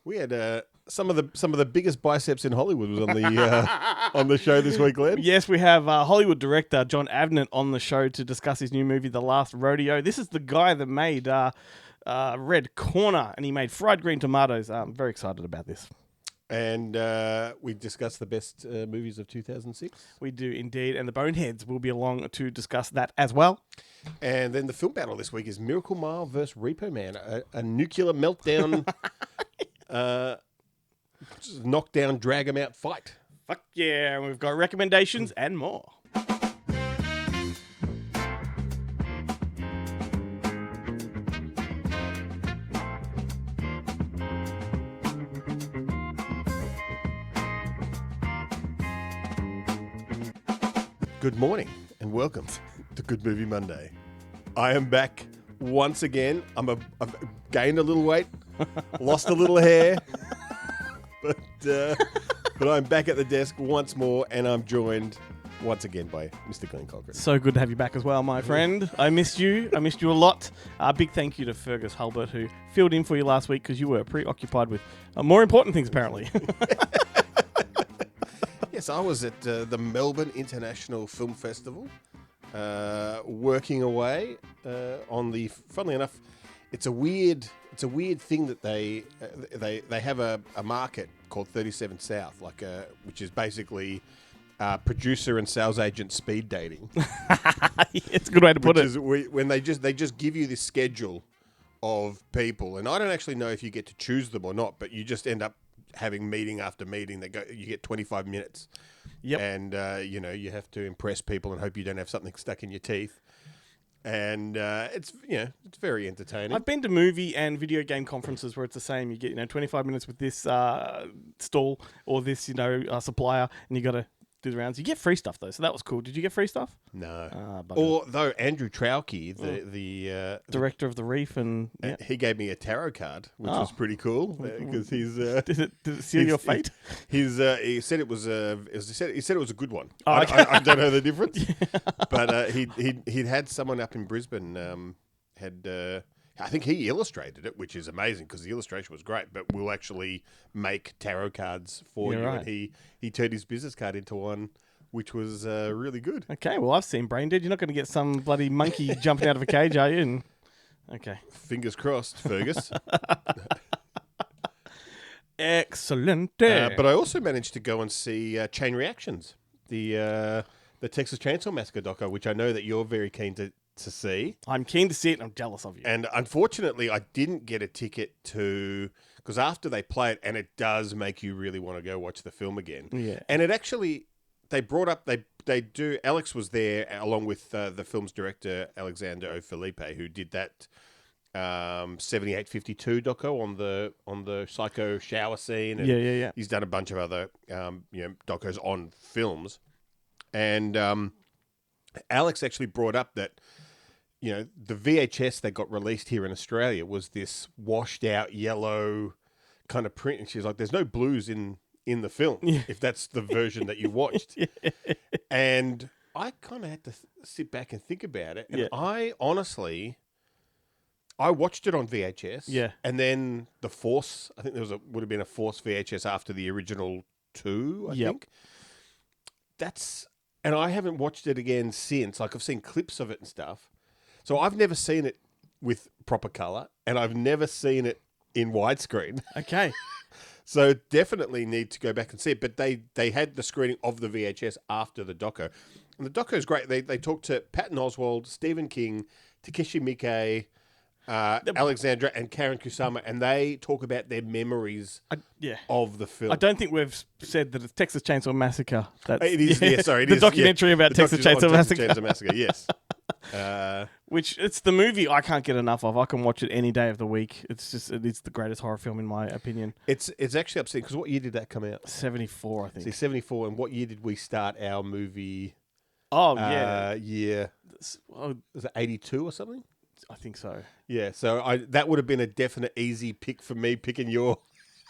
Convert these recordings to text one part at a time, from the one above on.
We had some of the biggest biceps in Hollywood was on the show this week, Glenn. Yes, we have Hollywood director Jon Avnet on the show to discuss his new movie, The Last Rodeo. This is the guy that made Red Corner, and he made Fried Green Tomatoes. I'm very excited about this. And we discussed the best movies of 2006. We do indeed, and the Boneheads will be along to discuss that as well. And then the film battle this week is Miracle Mile versus Repo Man, a nuclear meltdown, knockdown, drag 'em out fight. Fuck yeah, and we've got recommendations and more. Good morning and welcome to Good Movie Monday. I am back once again. I've gained a little weight, lost a little hair, but I'm back at the desk once more, and I'm joined once again by Mr. Glenn Cochran. So good to have you back as well, my friend. I missed you. I missed you a lot. Big thank you to Fergus Hulbert, who filled in for you last week because you were preoccupied with more important things, apparently. Yes, I was at the Melbourne International Film Festival, working away on the. Funnily enough, it's a weird thing that they have a market called 37 South, which is basically producer and sales agent speed dating. It's a good way to put it. When they just give you this schedule of people, and I don't actually know if you get to choose them or not, but you just end up having meeting after meeting. You get 25 minutes. Yep. And you have to impress people and hope you don't have something stuck in your teeth. And it's very entertaining. I've been to movie and video game conferences where it's the same. You get 25 minutes with this stall or this supplier, and you got to do the rounds. You get free stuff though, so that was cool. Did you get free stuff? No. Although Andrew Trauke, the director of The Reef, and he gave me a tarot card, which was pretty cool because he's did it seal your fate? He said it was he said it was a good one. Oh, okay. I don't know the difference, but he'd had someone up in Brisbane I think he illustrated it, which is amazing because the illustration was great, but we'll actually make tarot cards for you. Right. And he turned his business card into one, which was really good. Okay, well, I've seen Brain Dead. You're not going to get some bloody monkey jumping out of a cage, are you? Okay. Fingers crossed, Fergus. Excellent. But I also managed to go and see Chain Reactions, the Texas Chainsaw Massacre doco, which I know that you're very keen to see. I'm keen to see it, and I'm jealous of you. And unfortunately, I didn't get a ticket because after they play it, and it does make you really want to go watch the film again. Yeah. And it actually, they brought up, they do, Alex was there along with the film's director, Alexander O. Felipe, who did that 7852 doco on the psycho shower scene. And yeah. He's done a bunch of other, docos on films. And Alex actually brought up that, the VHS that got released here in Australia was this washed out yellow kind of print. And she's like, there's no blues in the film, if that's the version that you watched. Yeah. And I kind of had to sit back and think about it. And I honestly, I watched it on VHS. Yeah. And then the Force, I think would have been a Force VHS after the original 2, I think. And I haven't watched it again since. Like, I've seen clips of it and stuff. So I've never seen it with proper color, and I've never seen it in widescreen. Okay. So definitely need to go back and see it. But they had the screening of the VHS after the doco. And the doco is great. They talked to Patton Oswalt, Stephen King, Takeshi Miike, Alexandra, and Karen Kusama, and they talk about their memories of the film. I don't think we've said that it's Texas Chainsaw Massacre. It is, the documentary about Texas Chainsaw Massacre. Texas Chainsaw Massacre, yes. Which, it's the movie I can't get enough of. I can watch it any day of the week. It is the greatest horror film in my opinion. It's actually upsetting, because what year did that come out? 74, I think. See, 74, and what year did we start our movie? Oh, yeah. Year. Was it 82 or something? I think so. Yeah, so that would have been a definite easy pick for me, picking your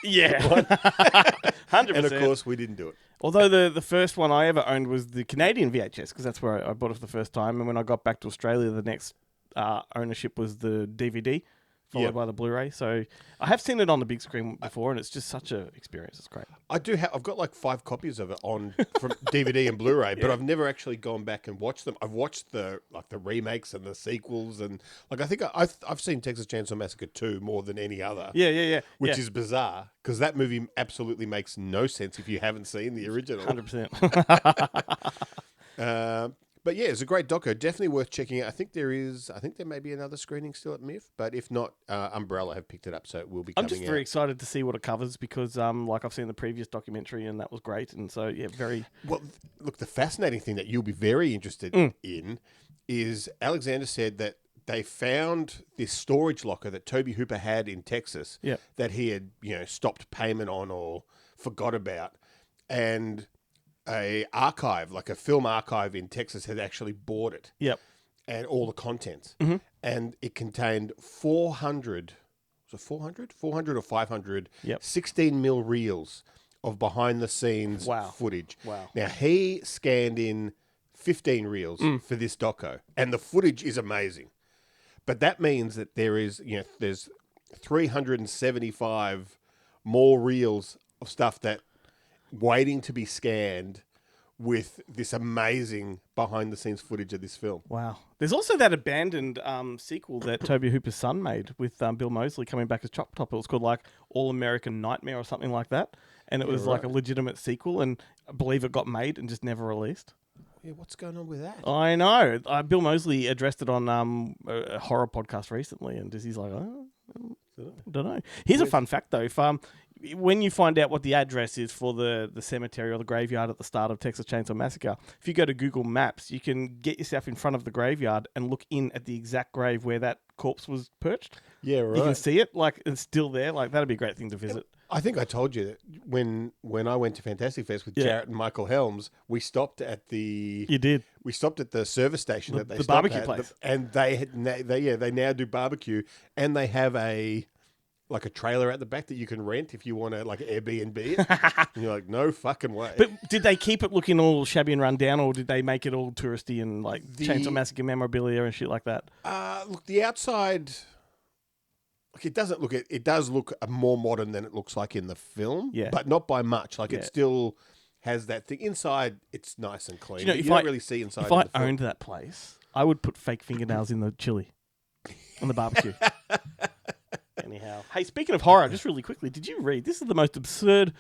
Yeah, 100%. And of course, we didn't do it. Although the first one I ever owned was the Canadian VHS, because that's where I bought it for the first time. And when I got back to Australia, the next ownership was the DVD. followed Yeah. by the Blu-ray. So I have seen it on the big screen before, and it's just such a experience. It's great. I do have. I've got like 5 copies of it on from DVD and Blu-ray, but I've never actually gone back and watched them. I've watched the remakes and the sequels, and like I think I've seen Texas Chainsaw Massacre 2 more than any other. Yeah. Which is bizarre because that movie absolutely makes no sense if you haven't seen the original. 100%. But yeah, it's a great doco. Definitely worth checking out. I think there may be another screening still at MIF, but if not, Umbrella have picked it up, so it will be I'm coming just very out. excited to see what it covers because, like, I've seen the previous documentary and that was great, and so yeah, very. Well, look, the fascinating thing that you'll be very interested in is Alexander said that they found this storage locker that Toby Hooper had in Texas Yep. that he had, stopped payment on or forgot about, and a archive, like a film archive in Texas, had actually bought it. Yep. And all the contents. Mm-hmm. And it contained 400 or 500 Yep. 16 mil reels of behind the scenes footage. Wow. Now, he scanned in 15 reels for this doco, and the footage is amazing. But that means that there's 375 more reels of stuff that waiting to be scanned with this amazing behind-the-scenes footage of this film. Wow. There's also that abandoned sequel that Toby Hooper's son made with Bill Moseley coming back as Chop Top. It was called like All American Nightmare or something like that. And it was like a legitimate sequel, and I believe it got made and just never released. Yeah, what's going on with that? I know. Bill Moseley addressed it on a horror podcast recently, and he's like, oh, I don't know. Here's a fun fact, though. If when you find out what the address is for the cemetery or the graveyard at the start of Texas Chainsaw Massacre, if you go to Google Maps, you can get yourself in front of the graveyard and look in at the exact grave where that corpse was perched. Yeah, right. You can see it, like it's still there. Like that'd be a great thing to visit. I think I told you that when I went to Fantastic Fest with Jarrett and Michael Helms, we stopped at the... You did. We stopped at the service station that they the stopped barbecue at, place. and they now do barbecue, and they have a trailer at the back that you can rent if you want to like Airbnb it. And you're like, no fucking way. But did they keep it looking all shabby and run down, or did they make it all touristy and like Chainsaw Massacre memorabilia and shit like that? Look, the outside... Like it doesn't look. It does look more modern than it looks like in the film, but not by much. Like it still has that thing inside. It's nice and clean. You don't really see inside. If I owned that place, I would put fake fingernails in the chili on the barbecue. Anyhow, hey, speaking of horror, just really quickly, did you read? This is the most absurd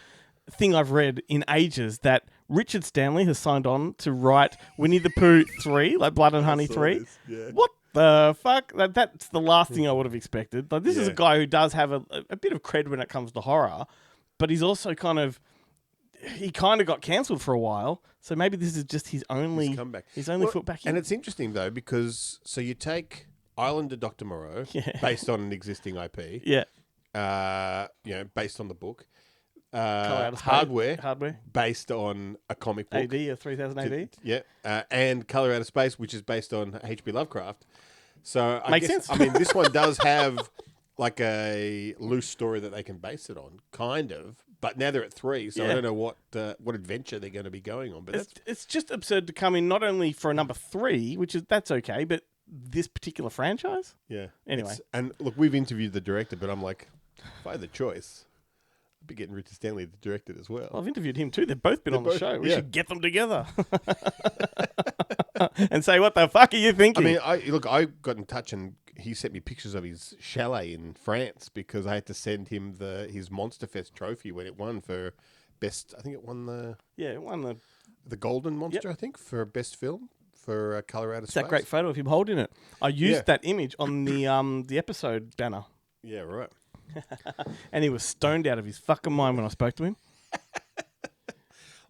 thing I've read in ages. That Richard Stanley has signed on to write Winnie the Pooh 3, like Blood and Honey 3. Yeah. What the fuck? That's the last thing I would have expected. Like, this is a guy who does have a bit of cred when it comes to horror, but he's also kind of got cancelled for a while. So maybe this is just his only comeback. His only foot back in. And it's interesting though because you take Islander Dr. Moreau based on an existing IP. Yeah. Based on the book. Hardware based on a comic book. AD or 3000 AD. Yeah. And Color Out of Space, which is based on H.P. Lovecraft. So I Makes guess, sense. I mean, this one does have like a loose story that they can base it on, kind of. But now they're at 3, so I don't know what adventure they're going to be going on. But it's just absurd to come in not only for a number 3, that's okay, but this particular franchise. Yeah. Anyway, and look, we've interviewed the director, but I'm like, if I had the choice, I'd be getting Richard Stanley to direct it as well. I've interviewed him too. They've both been on the show. We should get them together and say, "What the fuck are you thinking?" I mean, I got in touch and he sent me pictures of his chalet in France because I had to send him his Monster Fest trophy when it won for best. I think it won the Golden Monster. I think for best film for Color Out of Space. That great photo of him holding it. I used that image on the episode banner. Yeah, right. And he was stoned out of his fucking mind when I spoke to him.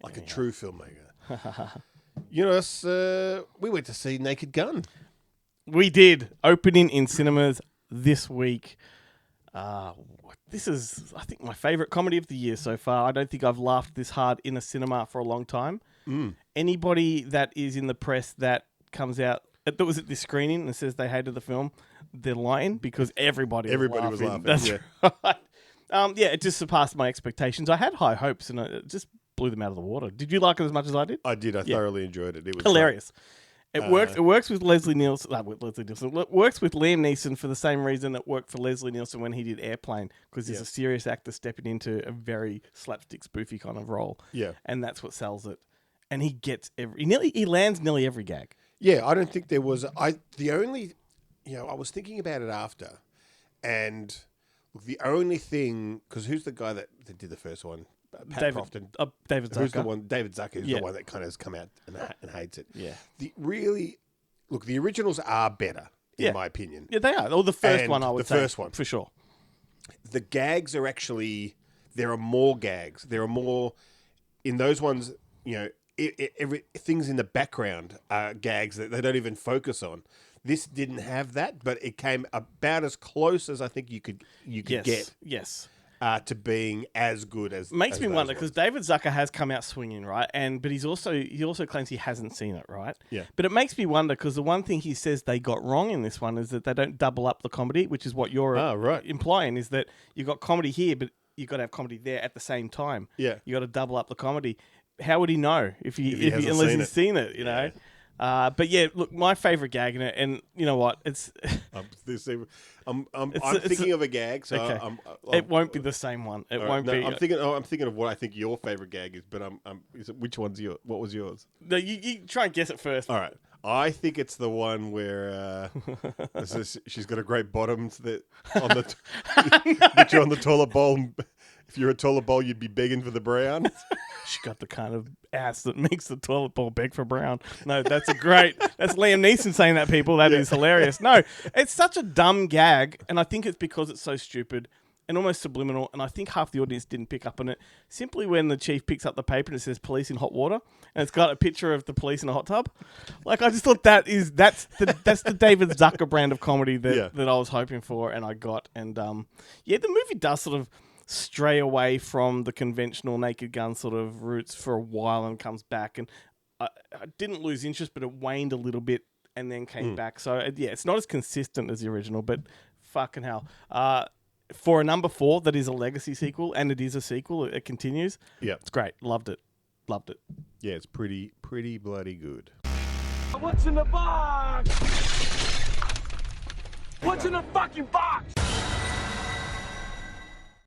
Like a true filmmaker. We went to see Naked Gun. We did. Opening in cinemas this week. This is, I think, my favourite comedy of the year so far. I don't think I've laughed this hard in a cinema for a long time. Anybody that is in the press that comes out, that was at this screening and says they hated the film, they're lying because everybody was laughing. That's right. It just surpassed my expectations. I had high hopes and it just blew them out of the water. Did you like it as much as I did? I did. I thoroughly enjoyed it. It was hilarious. It works. It works with Leslie Nielsen. It works with Liam Neeson for the same reason it worked for Leslie Nielsen when he did Airplane, because he's a serious actor stepping into a very slapstick spoofy kind of role. Yeah. And that's what sells it. And he gets he lands nearly every gag. Yeah, I don't think there was. The only, I was thinking about it after, and the only thing, because who's the guy that did the first one? Pat Crofton. David Zucker. Who's the one? David Zucker is the one that kind of has come out and hates it. Yeah. The originals are better in my opinion. Yeah, they are. Or the first one, I would say. The first one, for sure. The gags are actually, there are more gags. There are more in those ones. Things in the background are gags that they don't even focus on. This didn't have that, but it came about as close as I think you could get. Yes. To being as good as makes as me those wonder, ones. because David Zucker has come out swinging, right? But he also claims he hasn't seen it, right? Yeah. But it makes me wonder, because the one thing he says they got wrong in this one is that they don't double up the comedy, which is what you're implying, is that you got comedy here, but you got to have comedy there at the same time. Yeah. You got to double up the comedy. How would he know if he hasn't he's seen it? You know. But yeah, look, my favorite gag in it, and you know what? It's I'm thinking of a gag, so okay. It won't be the same one. It won't be. I'm thinking of what I think your favorite gag is, but which one's yours? What was yours? No, you try and guess it first. All right, I think it's the one where she's got a great bottom that that you're on the toilet bowl. If you're a toilet bowl, you'd be begging for the brown. She got the kind of ass that makes the toilet bowl beg for brown. No, that's that's Liam Neeson saying that, people. That is hilarious. No, it's such a dumb gag, and I think it's because it's so stupid and almost subliminal, and I think half the audience didn't pick up on it. Simply when the chief picks up the paper and it says police in hot water, and it's got a picture of the police in a hot tub. Like, I just thought that's the David Zucker brand of comedy that I was hoping for, and I got. And the movie does sort of stray away from the conventional Naked Gun sort of roots for a while and comes back, and I didn't lose interest, but it waned a little bit and then came back. So it's not as consistent as the original, but fucking hell. For a number 4 that is a legacy sequel, and it is a sequel, it continues. Yeah, it's great. Loved it. Yeah, it's pretty bloody good. What's in the box? What's in the fucking box?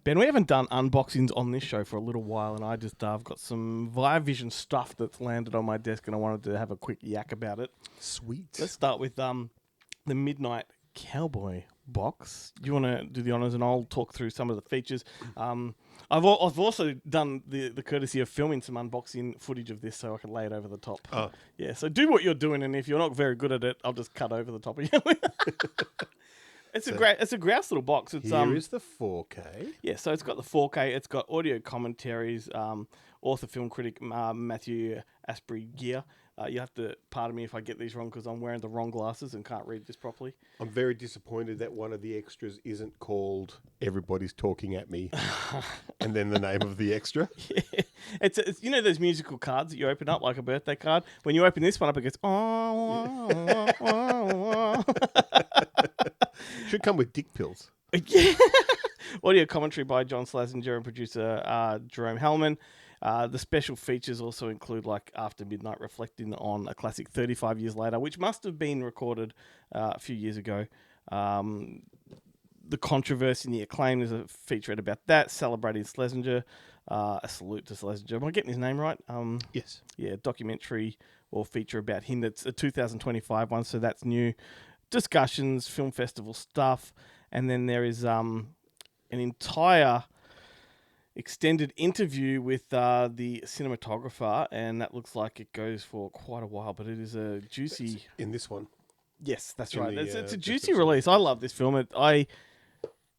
Ben, we haven't done unboxings on this show for a little while, and I've got some Viavision stuff that's landed on my desk, and I wanted to have a quick yak about it. Sweet. Let's start with the Midnight Cowboy box. Do you want to do the honors, and I'll talk through some of the features? I've also done the courtesy of filming some unboxing footage of this, so I can lay it over the top. Oh. Yeah, so do what you're doing, and if you're not very good at it, I'll just cut over the top of you. It's a grouse little box. It's here is the 4K. Yeah, so it's got the 4K. It's got audio commentaries. Author film critic Matthew Asprey Gear. You have to pardon me if I get these wrong, because I'm wearing the wrong glasses and can't read this properly. I'm very disappointed that one of the extras isn't called "Everybody's Talking at Me," and then the name of the extra. Yeah. It's you know those musical cards that you open up like a birthday card. When you open this one up, it goes Should come with dick pills. Audio commentary by John Schlesinger and producer Jerome Hellman. The special features also include, like, After Midnight, reflecting on a classic 35 years later, which must have been recorded a few years ago. The controversy and the acclaim, there's a featurette about that, celebrating Schlesinger. A salute to Schlesinger. Am I getting his name right? Yes. Yeah, documentary or feature about him. That's a 2025 one, so that's new. Discussions, film festival stuff, and then there is an entire extended interview with the cinematographer, and that looks like it goes for quite a while, but it is a juicy... In this one. Yes, that's right. It's a juicy release. I love this film. I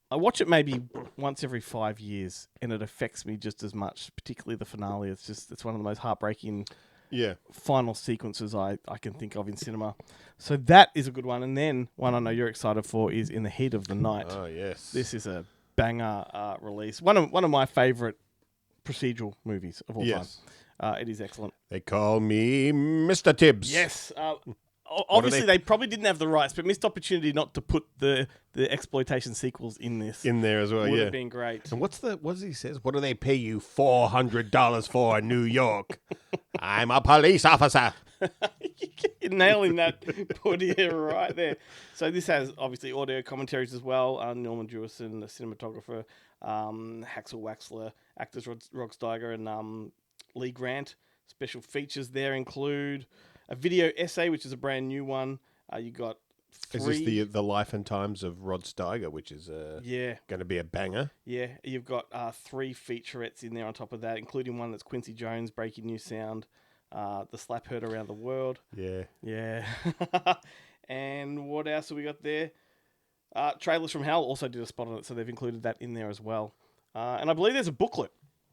watch it maybe once every 5 years, and it affects me just as much, particularly the finale. It's one of the most heartbreaking final sequences I can think of in cinema. So that is a good one. And then one I know you're excited for is In the Heat of the Night. Oh, yes. This is a banger release. One of my favourite procedural movies of all time. It is excellent. They call me Mr. Tibbs. Yes. Obviously, they probably didn't have the rights, but missed opportunity not to put the exploitation sequels in this. In there as well, would have been great. And what does he says? What do they pay you $400 for in New York? I'm a police officer. You're nailing that audio right there. So this has obviously audio commentaries as well. Norman Jewison, the cinematographer, Haxel Waxler, actors Rod Steiger and Lee Grant. Special features there include a video essay, which is a brand new one. You got Is three. this the life and times of Rod Steiger, which is going to be a banger? Yeah, you've got 3 featurettes in there on top of that, including one that's Quincy Jones, Breaking New Sound, The Slap Heard Around the World. Yeah. Yeah. And what else have we got there? Trailers from Hell also did a spot on it, so they've included that in there as well. And I believe there's a booklet.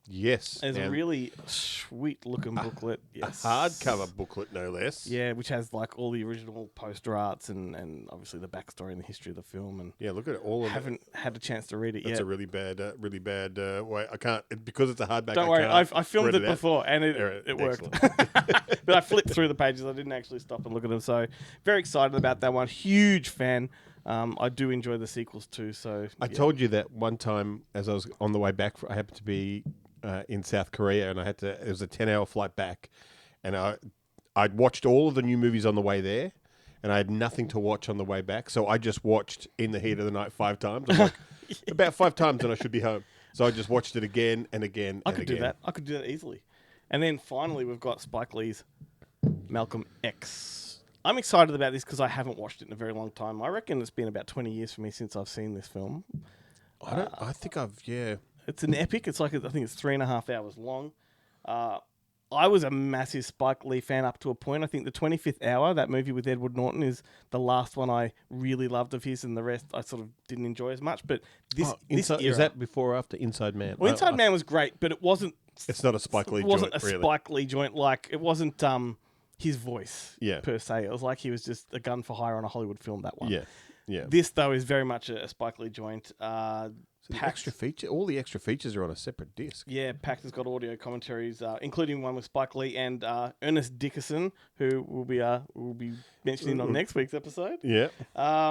Yes. There's a really sweet-looking booklet. Yes. A hardcover booklet, no less. Yeah, which has like all the original poster arts and obviously the backstory and the history of the film. And Yeah, look at all of it. haven't had a chance to read it That's yet. a really bad way. I can't, because it's a hardback. Don't worry, I filmed spread it before and it worked. But I flipped through the pages. I didn't actually stop and look at them. So very excited about that one. Huge fan. I do enjoy the sequels too. So I told you that one time as I was on the way back. I happened to be in South Korea, and it was a 10-hour flight back, and I'd watched all of the new movies on the way there, and I had nothing to watch on the way back, so I just watched In the Heat of the Night 5 times. I'm like, about 5 times, and I should be home. So I just watched it again and again. I could do that. I could do that easily. And then finally, we've got Spike Lee's Malcolm X. I'm excited about this because I haven't watched it in a very long time. I reckon it's been about 20 years for me since I've seen this film. I think It's an epic. It's like, I think it's 3.5 hours long. I was a massive Spike Lee fan up to a point. I think the 25th Hour, that movie with Edward Norton, is the last one I really loved of his, and the rest I sort of didn't enjoy as much. But this era, is that before or after Inside Man? well, Inside Man was great, but it wasn't. It's not a Spike Lee It wasn't joint, a really. Spike Lee joint. Like it wasn't his voice, Yeah. per se. It was like he was just a gun for hire on a Hollywood film. That one. Yeah. This though is very much a Spike Lee joint. So the extra feature, all the extra features are on a separate disc. Yeah, Pact has got audio commentaries, including one with Spike Lee and Ernest Dickerson, who we'll be mentioning on next week's episode. Yeah.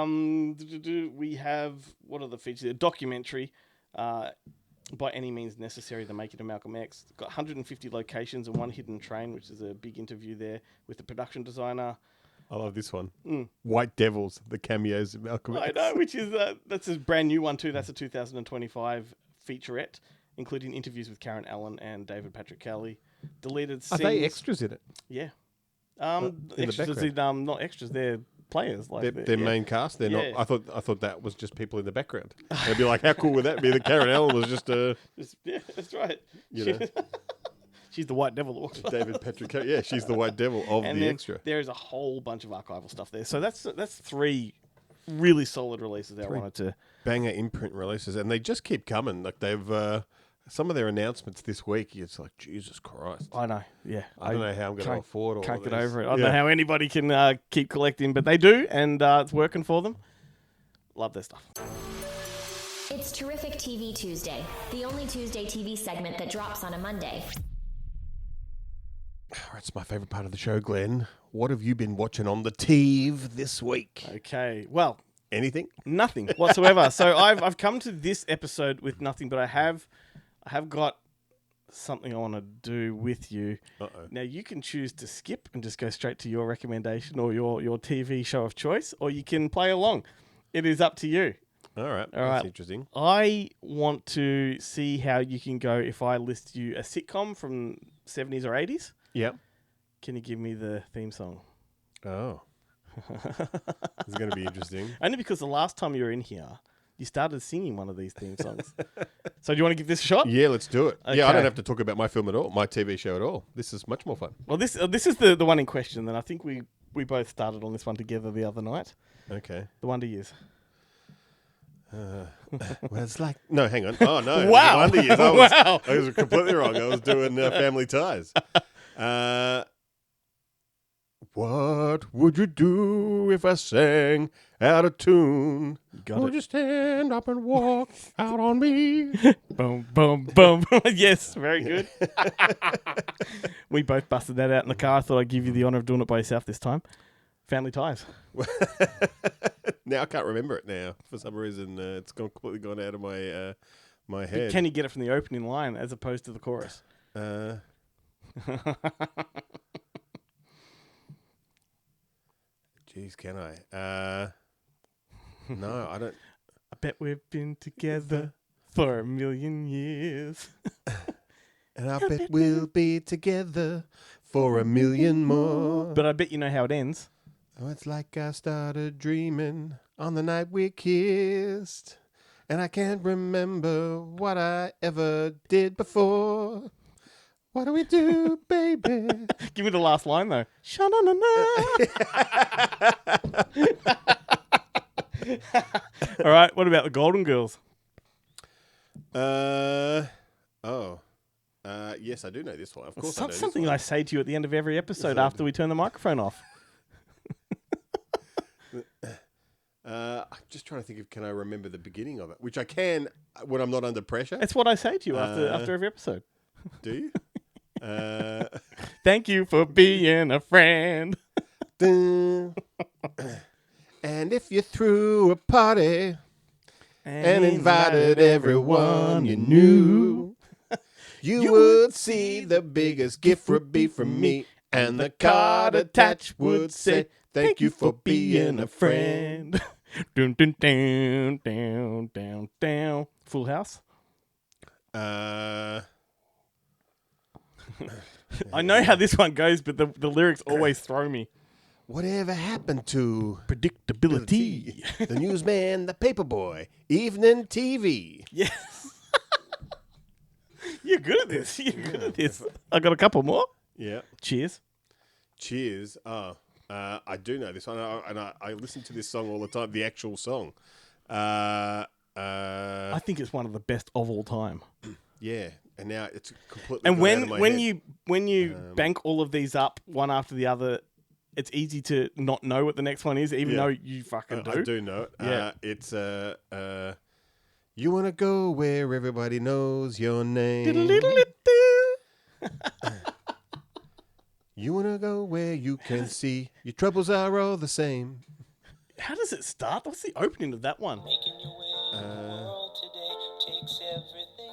We have, what are the features? A documentary, By Any Means Necessary, the making of Malcolm X. It's got 150 locations and one hidden train, which is a big interview there with the production designer. I love this one. White Devils, the cameos of Malcolm X. I know, which is that's a brand new one too. That's a 2025 featurette, including interviews with Karen Allen and David Patrick Kelly. Deleted Are scenes. they extras in it? Yeah. In the Extras background? not extras. They're players. Like They're main cast. They're Yeah. not. I thought that was just people in the background. They'd be like, how cool would that be? That Karen Allen was just Yeah, that's right. you know, She's the white devil that walks by. David Patrick. Yeah, she's the White Devil of And the then extra. there is a whole bunch of archival stuff there. So that's 3 really solid releases that I wanted to. Banger imprint releases, and they just keep coming. Like they've some of their announcements this week. It's like Jesus Christ. I know. Yeah. I don't know how I'm going to afford all Can't of get these. over it. I don't know how anybody can keep collecting, but they do, and it's working for them. Love their stuff. It's Terrific TV Tuesday, the only Tuesday TV segment that drops on a Monday. It's my favourite part of the show, Glenn. What have you been watching on the TiVe this week? Okay. Well, Anything? nothing whatsoever. So I've come to this episode with nothing, but I have got something I want to do with you. Uh-oh. Now you can choose to skip and just go straight to your recommendation or your TV show of choice, or you can play along. It is up to you. All right. All That's right. interesting. I want to see how you can go if I list you a sitcom from 70s or 80s. Yep. Can you give me the theme song? Oh. This is going to be interesting. Only because the last time you were in here, you started singing one of these theme songs. So do you want to give this a shot? Yeah, let's do it. Yeah, I Okay. don't have to talk about my film at all, my TV show at all. This is much more fun. Well, this is the one in question. Then I think we both started on this one together the other night. Okay. The Wonder Years. Well, it's like... No, hang on. Oh, no. Wow. Wonder Years. Wow. I was completely wrong. I was doing Family Ties. What would you do if I sang out of tune? got Would it. you stand up and walk out on me? Boom, boom, boom. Yes, very good. We both busted that out in the car. I thought I'd give you the honour of doing it by yourself this time. Family Ties. Now I can't remember it now. For some reason, it's completely gone out of my my head. Can you get it from the opening line as opposed to the chorus? Jeez, can I? No, I don't. I bet we've been together for 1,000,000 years. And I bet we'll be together for 1,000,000 more. But I bet you know how it ends. Oh, it's like I started dreaming on the night we kissed. And I can't remember what I ever did before. What do we do, baby? Give me the last line, though. Sha-na-na-na. All right, what about the Golden Girls? Yes, I do know this one. Of course, I know this Something one. I say to you at the end of every episode after we turn the microphone off. I'm just trying to think of, can I remember the beginning of it? Which I can when I'm not under pressure. It's what I say to you after every episode. Do you? Thank you for being a friend. And if you threw a party and invited everyone you knew, you would see the biggest gift would be from me, and the card attached would say, "Thank you for being a friend." Dun, dun, dun, down, down, down. Full House. Uh, I know how this one goes, but the lyrics always throw me. Whatever happened to Predictability. the newsman, the paperboy, evening TV? Yes. You're good at this. You're good at this. I got a couple more. Yeah. Cheers. Cheers. I do know this one, and I listen to this song all the time. The actual song. I think it's one of the best of all time. Yeah, and now it's completely. And gone out of my when head. you bank all of these up one after the other, it's easy to not know what the next one is, even Yeah. though you fucking do. I do know it. Yeah. It's you wanna go where everybody knows your name. You wanna go where you can see your troubles are all the same. How does it start? What's the opening of that one?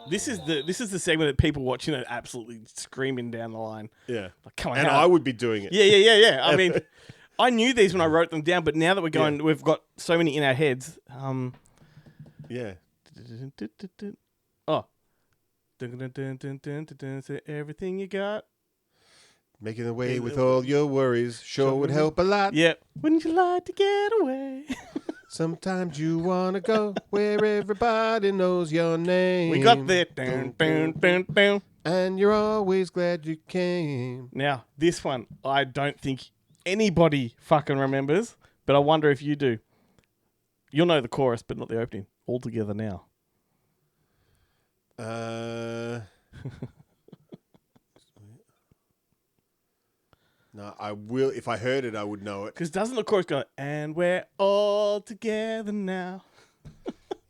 This is the segment that people watching it absolutely screaming down the line. Yeah, Like, come on, and how- I would be doing it. Yeah. I mean, I knew these when I wrote them down, but now that we're going, we've got so many in our heads. Yeah. Oh. Say everything you got. Making away with all your worries sure would help a lot. Yeah. Wouldn't you like to get away? Sometimes you wanna go where everybody knows your name. We got there. Dun, dun, dun, dun. And you're always glad you came. Now, this one, I don't think anybody fucking remembers, but I wonder if you do. You'll know the chorus, but not the opening. All Together Now. No, I will. If I heard it, I would know it. Because doesn't the chorus go, and we're all together now?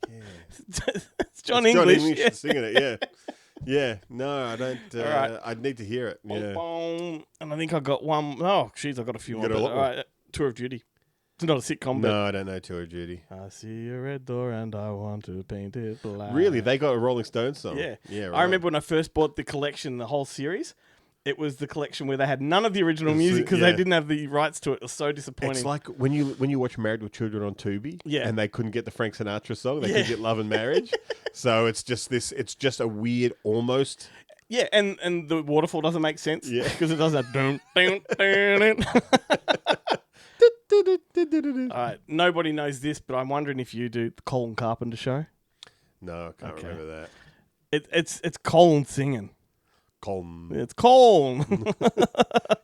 Yeah. It's John It's English. John English Yeah. singing it, yeah. Yeah, no, I don't. right. I'd need to hear it. Yeah. Boom. And I think I got one. Oh, jeez, I got a few more. got a but, lot more. all right, Tour of Duty. It's not a sitcom, but No, I don't know Tour of Duty. I see a red door and I want to paint it black. Really? They got a Rolling Stones song? Yeah. Yeah, right. I remember when I first bought the collection, the whole series. It was the collection where they had none of the original music because yeah. they didn't have the rights to it. It was so disappointing. It's like when you watch Married with Children on Tubi, Yeah. and they couldn't get the Frank Sinatra song, they Yeah. could get Love and Marriage. So it's just a weird almost. Yeah, and the waterfall doesn't make sense Yeah. because it does that. Dun, dun, dun, dun. All right, nobody knows this, but I'm wondering if you do the Colin Carpenter show. No, I can't Okay. remember that. It's Colin singing. Colin. It's Colin.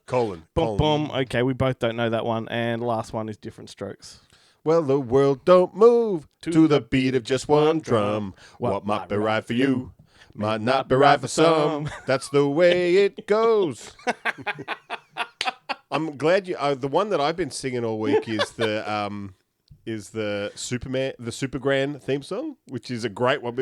Colin. Boom, boom. Okay, we both don't know that one, and last one is Different Strokes. Well, the world don't move To to the the beat of just one drum. What might be right for you might not be right for some. That's the way it goes. I'm glad you. The one that I've been singing all week is the Supergran theme song, which is a great one.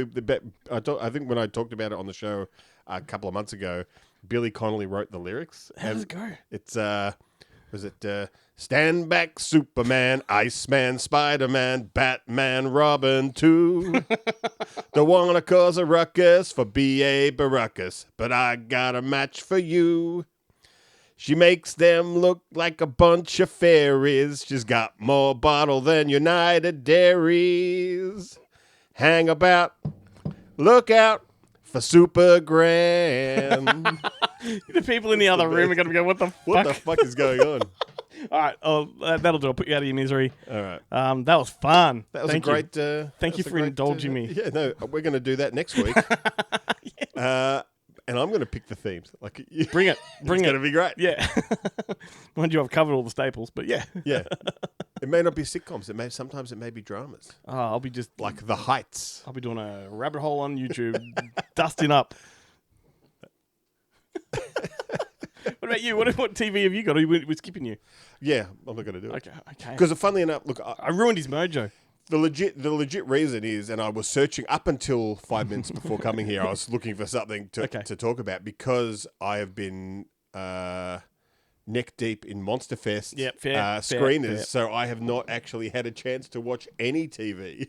I think when I talked about it on the show a couple of months ago, Billy Connolly wrote the lyrics. How does it go? It's was it Stand Back Superman, Iceman, Spider-Man, Batman, Robin too. Don't wanna cause a ruckus for B.A. Baracus, but I got a match for you. She makes them look like a bunch of fairies. She's got more bottle than United Dairies. Hang about, look out for Super Grand. The people in the other room are going to go, what the fuck? What the fuck is going on? All right. Oh, that'll do. I'll put you out of your misery. All right. That was fun. That was Thank a great... you. Thank you for indulging me. Yeah, no, we're going to do that next week. And I'm going to pick the themes. Like, Bring it. Bring it's it. going to be great. Yeah. Mind you, I've covered all the staples, but yeah. Yeah. It may not be sitcoms. Sometimes it may be dramas. Oh, I'll be just... Like The Heights. I'll be doing a rabbit hole on YouTube, dusting up. What about you? What TV have you got? We're skipping you. Yeah, I'm not going to do it. Okay. Because funnily enough, look, I ruined his mojo. the legit reason is, and I was searching up until 5 minutes before coming here, I was looking for something to talk about because I have been neck deep in Monster Fest screeners, fair. so I have not actually had a chance to watch any TV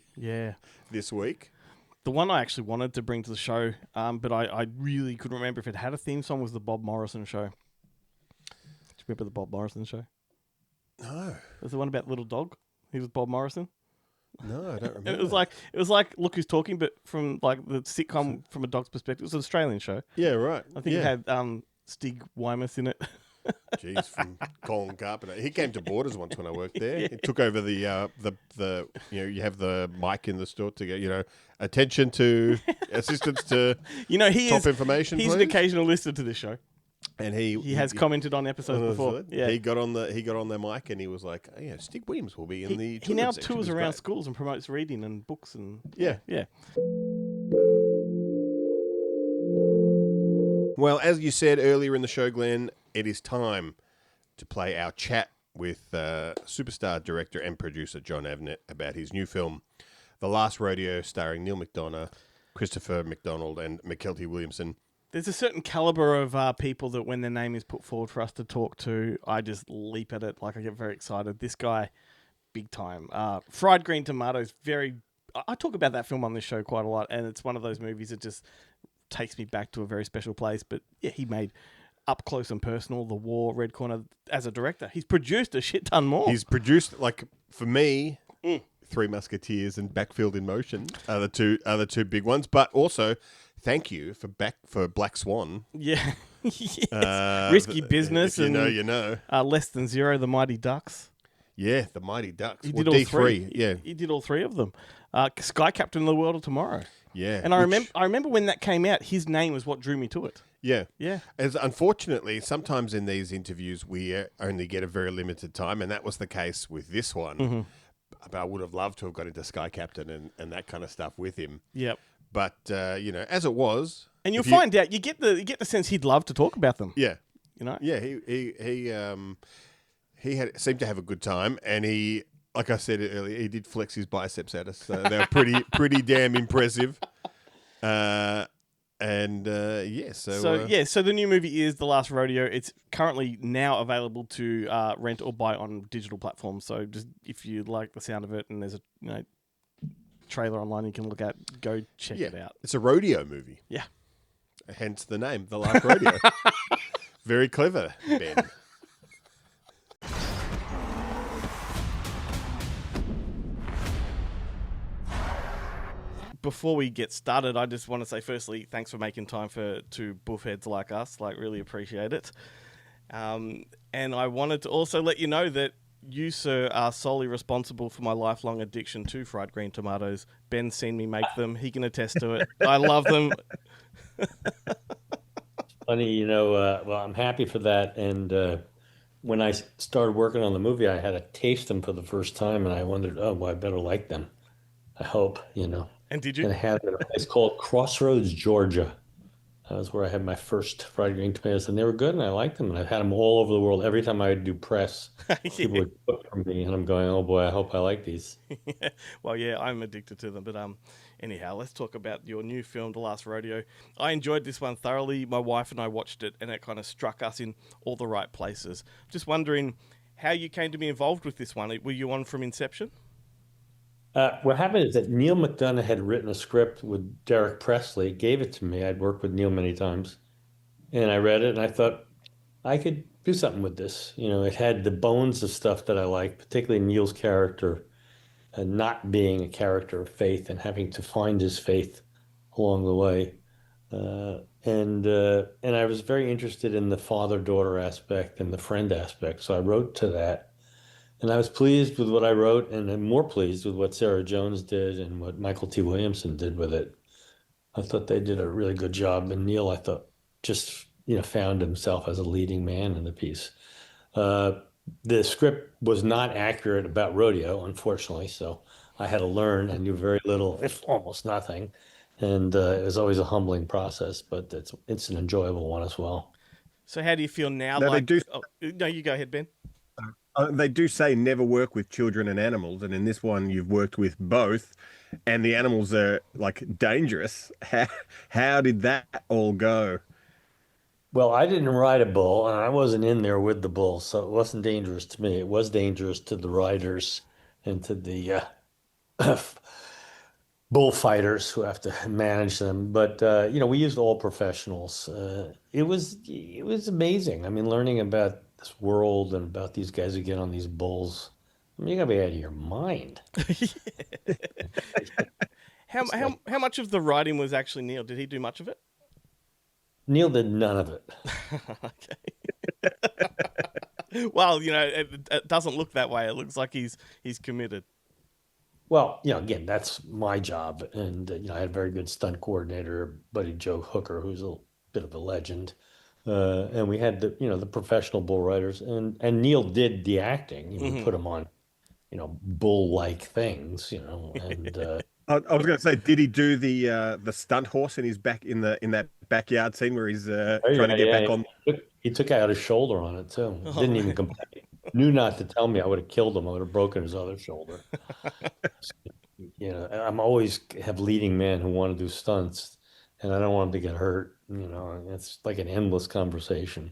this week. The one I actually wanted to bring to the show, but I really couldn't remember if it had a theme song, was the Bob Morrison show. Do you remember the Bob Morrison show? No. It was the one about Little Dog. He was Bob Morrison. No, I don't remember. It was like Look Who's Talking, but from like the sitcom from a dog's perspective. It was an Australian show. Yeah, right. I think it had Stig Weymouth in it. Jeez, from Colin Carpenter. He came to Borders once when I worked there. He took over the you have the mic in the store to get attention to assistance to top information. He's an occasional listener to this show. And he has commented on episodes before. Yeah, he got on the mic and he was like, "Oh, yeah, Stig Williams will be in the." He now tours around schools and promotes reading and books and yeah. Well, as you said earlier in the show, Glenn, it is time to play our chat with superstar director and producer Jon Avnet about his new film, The Last Rodeo, starring Neil McDonough, Christopher McDonald, and McKelty Williamson. There's a certain caliber of people that when their name is put forward for us to talk to, I just leap at it. Like, I get very excited. This guy, big time. Fried Green Tomatoes, I talk about that film on this show quite a lot, and it's one of those movies that just takes me back to a very special place. But yeah, he made Up Close and Personal, The War, Red Corner as a director. He's produced a shit ton more. He's produced, like, for me, Three Musketeers and Backfield in Motion are the two big ones. But also, thank you for Black Swan. Yeah. Yes. Risky Business. If you know. Less Than Zero, The Mighty Ducks. Yeah, The Mighty Ducks. He did all three. Yeah, he did all three of them. Sky Captain of the World of Tomorrow. Yeah, and I remember when that came out, his name was what drew me to it. Yeah, yeah. As unfortunately, sometimes in these interviews we only get a very limited time, and that was the case with this one. Mm-hmm. But I would have loved to have got into Sky Captain and that kind of stuff with him. Yep. But as it was, and you'll find out you get the sense he'd love to talk about them. Yeah, Yeah, he seemed to have a good time, and he, like I said earlier, he did flex his biceps at us. So they were pretty damn impressive. So the new movie is The Last Rodeo. It's currently now available to rent or buy on digital platforms. So just if you like the sound of it, and there's a trailer online you can look at, go check it out. It's a rodeo movie. Yeah. Hence the name, The Last Rodeo. Very clever, Ben. Before we get started, I just want to say, firstly, thanks for making time for two buffheads like us. Like, really appreciate it. And I wanted to also let you know that you, sir, are solely responsible for my lifelong addiction to fried green tomatoes. Ben's seen me make them. He can attest to it. I love them. Funny, well, I'm happy for that. And when I started working on the movie, I had to taste them for the first time, and I wondered, I better like them. I hope, And did you? And I had it at a place called Crossroads, Georgia. That was where I had my first fried green tomatoes, and they were good, and I liked them. And I've had them all over the world. Every time I would do press, people would cook for me, and I'm going, oh boy, I hope I like these. Well, yeah, I'm addicted to them. But anyhow, let's talk about your new film, The Last Rodeo. I enjoyed this one thoroughly. My wife and I watched it, and it kind of struck us in all the right places. Just wondering how you came to be involved with this one. Were you on from inception? What happened is that Neil McDonough had written a script with Derek Presley, gave it to me. I'd worked with Neil many times. And I read it, and I thought I could do something with this. It had the bones of stuff that I like, particularly Neil's character, not being a character of faith and having to find his faith along the way. And I was very interested in the father-daughter aspect and the friend aspect. So I wrote to that. And I was pleased with what I wrote, and I'm more pleased with what Sarah Jones did and what Michael T. Williamson did with it. I thought they did a really good job. And Neil, I thought, just found himself as a leading man in the piece. Uh, the script was not accurate about rodeo, unfortunately, so I had to learn. I knew very little, if almost nothing, and it was always a humbling process, but it's an enjoyable one as well. So how do you feel now? Now, Oh, no, you go ahead, Ben. they do say never work with children and animals, and in this one, you've worked with both, and the animals are like dangerous. How did that all go? Well, I didn't ride a bull, and I wasn't in there with the bull, so it wasn't dangerous to me. It was dangerous to the riders and to the bullfighters who have to manage them. But we used all professionals. It was amazing. I mean, learning about this world and about these guys who get on these bulls. I mean, you gotta be out of your mind. How much of the writing was actually Neil? Did he do much of it? Neil did none of it. Okay. Well, it doesn't look that way. It looks like he's committed. Well, again, that's my job, and I had a very good stunt coordinator, Buddy Joe Hooker, who's a bit of a legend, and we had the professional bull riders, and Neil did the acting. We put him on, bull-like things, and I was going to say, did he do the stunt horse in his back in that backyard scene where he's trying to get back on? He took out his shoulder on it too. Didn't even complain. Knew not to tell me. I would have killed him. I would have broken his other shoulder. I'm always have leading men who want to do stunts, and I don't want them to get hurt. It's like an endless conversation.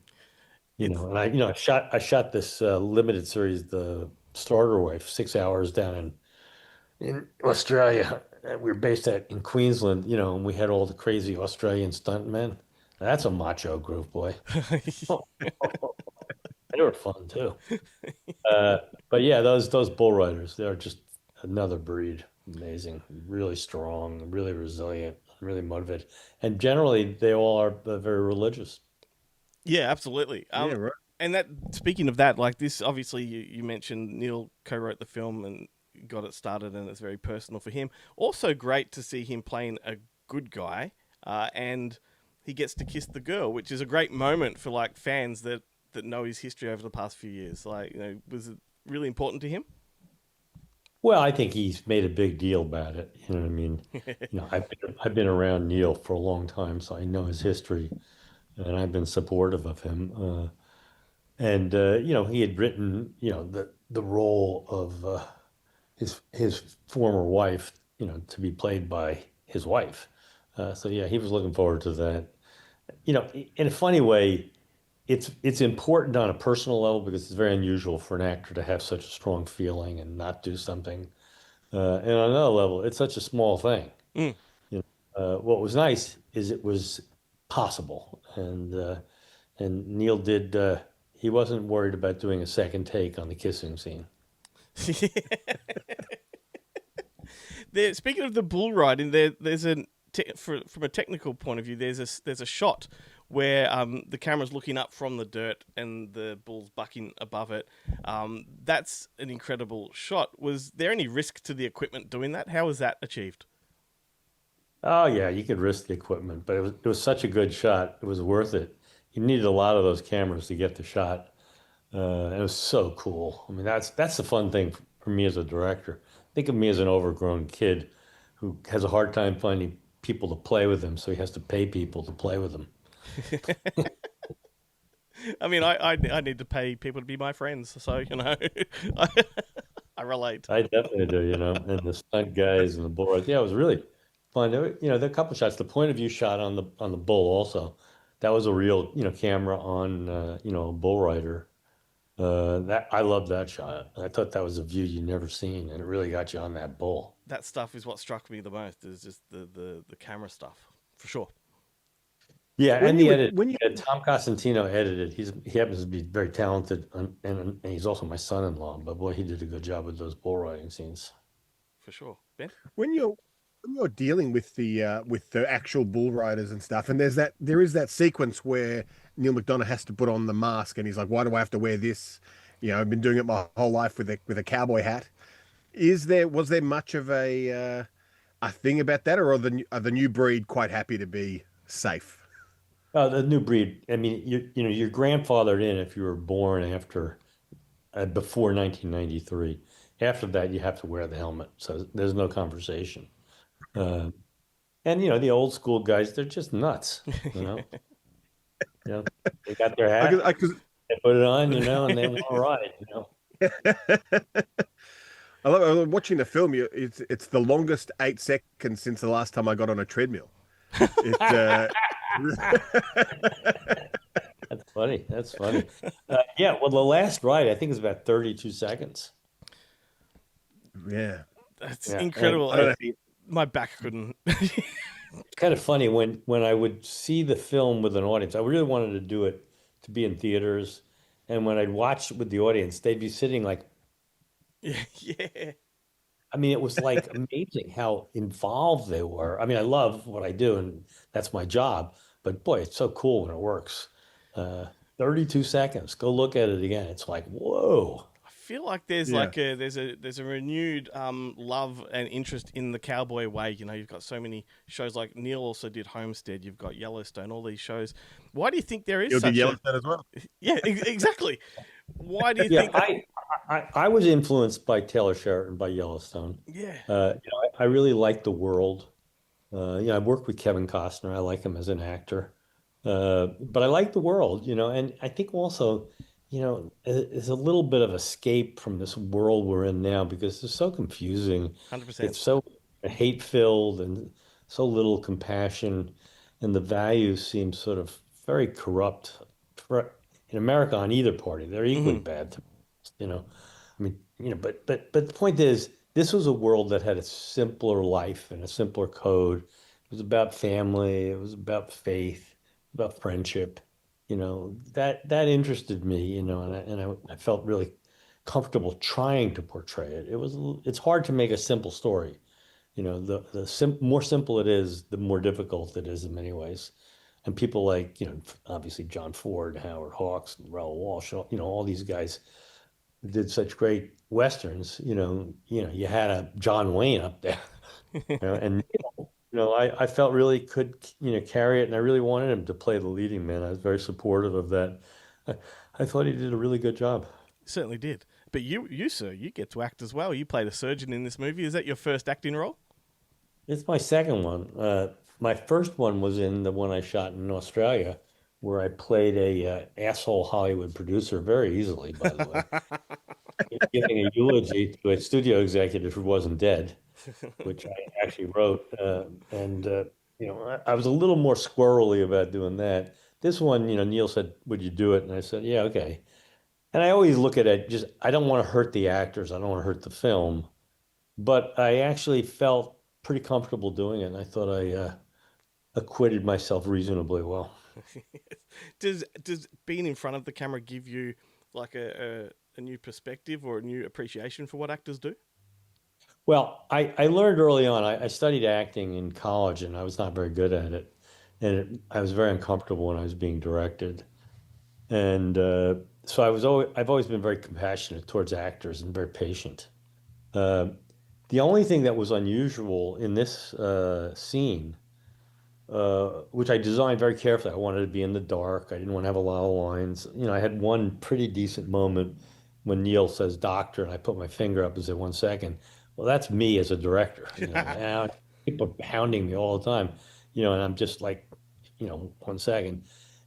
And I shot this limited series, the Starter Wife, 6 hours down in Australia. We were based in Queensland, and we had all the crazy Australian stuntmen. That's a macho group, boy. They were fun too. But yeah, those bull riders, they're just another breed. Amazing, really strong, really resilient, really motivated, and generally they all are very religious. Yeah, absolutely. Yeah, right. And that, speaking of that, like this, obviously you mentioned Neil co-wrote the film and got it started, and it's very personal for him. Also, great to see him playing a good guy, and he gets to kiss the girl, which is a great moment for like fans that know his history over the past few years. Like, was it really important to him? Well, I think he's made a big deal about it. You know what I mean? I've been around Neil for a long time, so I know his history, and I've been supportive of him. And he had written, the role of his former wife, to be played by his wife. So yeah, he was looking forward to that. In a funny way, it's important on a personal level because it's very unusual for an actor to have such a strong feeling and not do something. And on another level, it's such a small thing. Mm. What was nice is it was possible, and Neil did. He wasn't worried about doing a second take on the kissing scene. Speaking of the bull riding, there's from a technical point of view, there's a shot where the camera's looking up from the dirt and the bull's bucking above it. That's an incredible shot. Was there any risk to the equipment doing that? How was that achieved? Oh yeah, you could risk the equipment, but it was such a good shot. It was worth it. You needed a lot of those cameras to get the shot. It was so cool. I mean, that's the fun thing for me as a director. Think of me as an overgrown kid who has a hard time finding people to play with him, so he has to pay people to play with him. I mean, I need to pay people to be my friends, so I relate. I definitely do, and the stunt guys and the bull riders. Yeah, it was really fun. There were a couple shots. The point of view shot on the bull also, that was a real camera on a bull rider. That I loved that shot. I thought that was a view you'd never seen, and it really got you on that bull. That stuff is what struck me the most. Is just the camera stuff, for sure. Yeah, When and the you edit. when you Yeah, Tom Cosentino edited. He happens to be very talented, and he's also my son-in-law. But boy, he did a good job with those bull riding scenes. For sure. Ben? when you're dealing with the actual bull riders and stuff, and there is that sequence where Neil McDonough has to put on the mask, and he's like, "Why do I have to wear this? I've been doing it my whole life with a cowboy hat." Was there much of a thing about that, or are the new breed quite happy to be safe? The new breed. I mean, you're grandfathered in if you were born after before 1993. After that, you have to wear the helmet, so there's no conversation. Uh, and the old school guys, they're just nuts. You know, they got their hat, Because they put it on, and they want to ride. I love watching the film. It's the longest 8 seconds since the last time I got on a treadmill. It That's funny. That's funny. Yeah, well, the last ride I think is about 32 seconds. yeah. That's Yeah, and incredible. I don't know. My back couldn't. it's kind of funny when I would see the film with an audience. I really wanted to do it to be in theaters, and when I'd watch it with the audience, they'd be sitting like, Yeah. I mean, it was like amazing how involved they were. I mean, I love what I do, and that's my job. But boy, it's so cool when it works. 32 seconds. Go look at it again. It's like, whoa. I feel like there's Yeah. like there's a renewed love and interest in the cowboy way. You've got so many shows like Neil also did Homestead. You've got Yellowstone. All these shows. Why do you think there is You'll do such a Yellowstone as well. yeah exactly? Why do you Yeah, think? I was influenced by Taylor Sheridan, by Yellowstone. Yeah. I really like the world. I've worked with Kevin Costner. I like him as an actor. But I like the world, and I think also, it's a little bit of escape from this world we're in now because it's so confusing. 100%. It's so hate-filled and so little compassion, and the values seem sort of very corrupt in America on either party. They're equally bad, you know. I mean, but the point is, this was a world that had a simpler life and a simpler code. It was about family, it was about faith, about friendship. That interested me, and I felt really comfortable trying to portray it. It's hard to make a simple story. The more simple it is, the more difficult it is in many ways. And people like, obviously John Ford, Howard Hawks, Raoul Walsh, all these guys did such great westerns. You had a John Wayne up there, and I felt really could carry it, and I really wanted him to play the leading man. I was very supportive of that. I, I thought he did a really good job. Certainly did. But you, sir, you get to act as well. You played a surgeon in this movie. Is that your first acting role? It's my second one. My first one was in the one I shot in Australia, where I played a asshole Hollywood producer very easily, by the way, giving a eulogy to a studio executive who wasn't dead, which I actually wrote. I was a little more squirrely about doing that. This one, Neil said, "Would you do it?" And I said, "Yeah, okay." And I always look at it just, I don't want to hurt the actors. I don't want to hurt the film. But I actually felt pretty comfortable doing it. And I thought I acquitted myself reasonably well. Does being in front of the camera give you like a new perspective or a new appreciation for what actors do? Well, I learned early on, I studied acting in college and I was not very good at it. And I was very uncomfortable when I was being directed. And so I've always been very compassionate towards actors and very patient. Uh, the only thing that was unusual in this scene, which I designed very carefully, I wanted to be in the dark. I didn't want to have a lot of lines. I had one pretty decent moment when Neil says "doctor," and I put my finger up and said, "1 second." Well, that's me as a director. And people are hounding me all the time, and I'm just like, 1 second.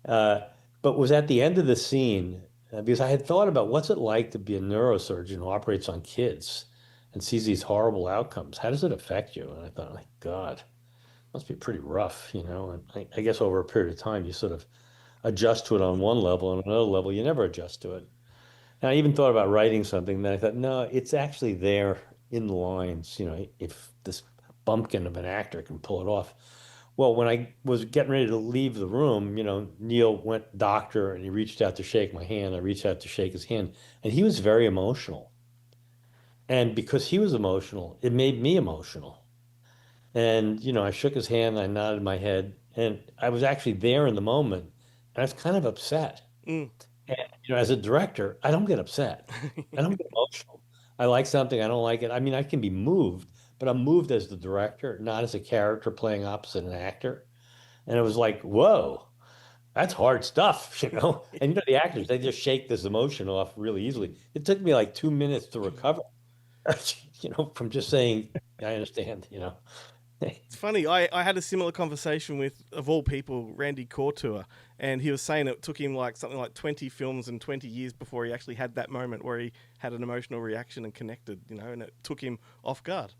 Uh, but was at the end of the scene because I had thought about what's it like to be a neurosurgeon who operates on kids and sees these horrible outcomes. How does it affect you? And I thought, like, God, must be pretty rough. And I guess over a period of time, you sort of adjust to it on one level, and on another level, you never adjust to it. And I even thought about writing something. Then I thought, no, it's actually there in the lines. If this bumpkin of an actor can pull it off. Well, when I was getting ready to leave the room, Neil went doctor and he reached out to shake my hand. I reached out to shake his hand, and he was very emotional. And because he was emotional, it made me emotional. And, I shook his hand, I nodded my head, and I was actually there in the moment. And I was kind of upset. Mm. And, as a director, I don't get upset. I don't get emotional. I like something, I don't like it. I mean, I can be moved, but I'm moved as the director, not as a character playing opposite an actor. And it was like, whoa, that's hard stuff, And the actors, they just shake this emotion off really easily. It took me like 2 minutes to recover, from just saying, I understand. It's funny. I had a similar conversation with, of all people, Randy Couture, and he was saying it took him like something like 20 films and 20 years before he actually had that moment where he had an emotional reaction and connected, and it took him off guard.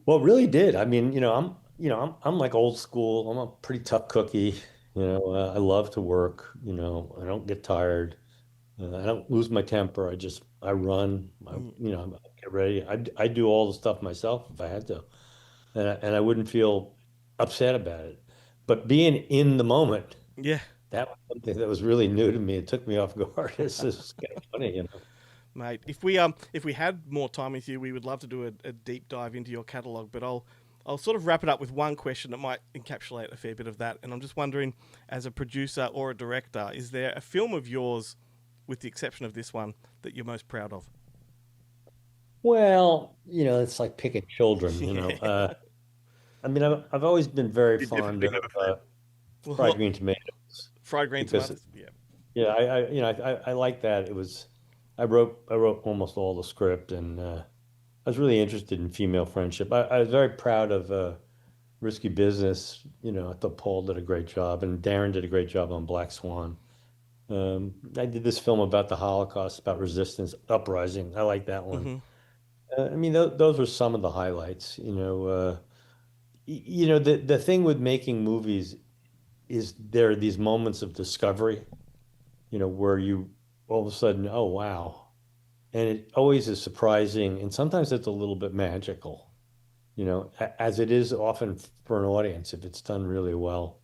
Well, it really did. I mean, I'm like old school. I'm a pretty tough cookie. I love to work. I don't get tired. I don't lose my temper. I run. I get ready. I do all the stuff myself if I had to, and I wouldn't feel upset about it. But being in the moment, Yeah, that was something that was really new to me. It took me off guard. It's just kind of funny. mate. If we had more time with you, we would love to do a deep dive into your catalogue. But I'll sort of wrap it up with one question that might encapsulate a fair bit of that. And I'm just wondering, as a producer or a director, is there a film of yours, with the exception of this one, that you're most proud of? Well, it's like picking children. I mean, I've always been very You fond definitely of have a favorite. fried green tomatoes Fried green because tomatoes. Yeah. yeah, I like that. I wrote almost all the script, and I was really interested in female friendship. I was very proud of Risky Business. I thought Paul did a great job, and Darren did a great job on Black Swan. I did this film about the Holocaust, about resistance, uprising. I like that one. Hmm. I mean, those were some of the highlights. The thing with making movies is there are these moments of discovery, where you all of a sudden, oh wow, and it always is surprising, and sometimes it's a little bit magical, as it is often for an audience if it's done really well,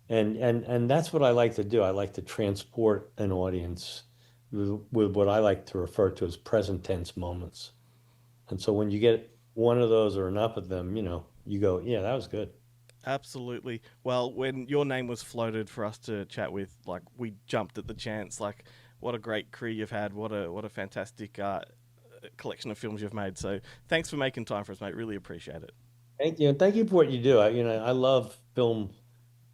and that's what I like to do. I like to transport an audience with what I like to refer to as present tense moments. And so when you get one of those or enough of them, you go, yeah, that was good. Absolutely. Well, when your name was floated for us to chat with, like, we jumped at the chance. Like, what a great career you've had. What a fantastic collection of films you've made. So thanks for making time for us, mate. Really appreciate it. Thank you. And thank you for what you do. I love film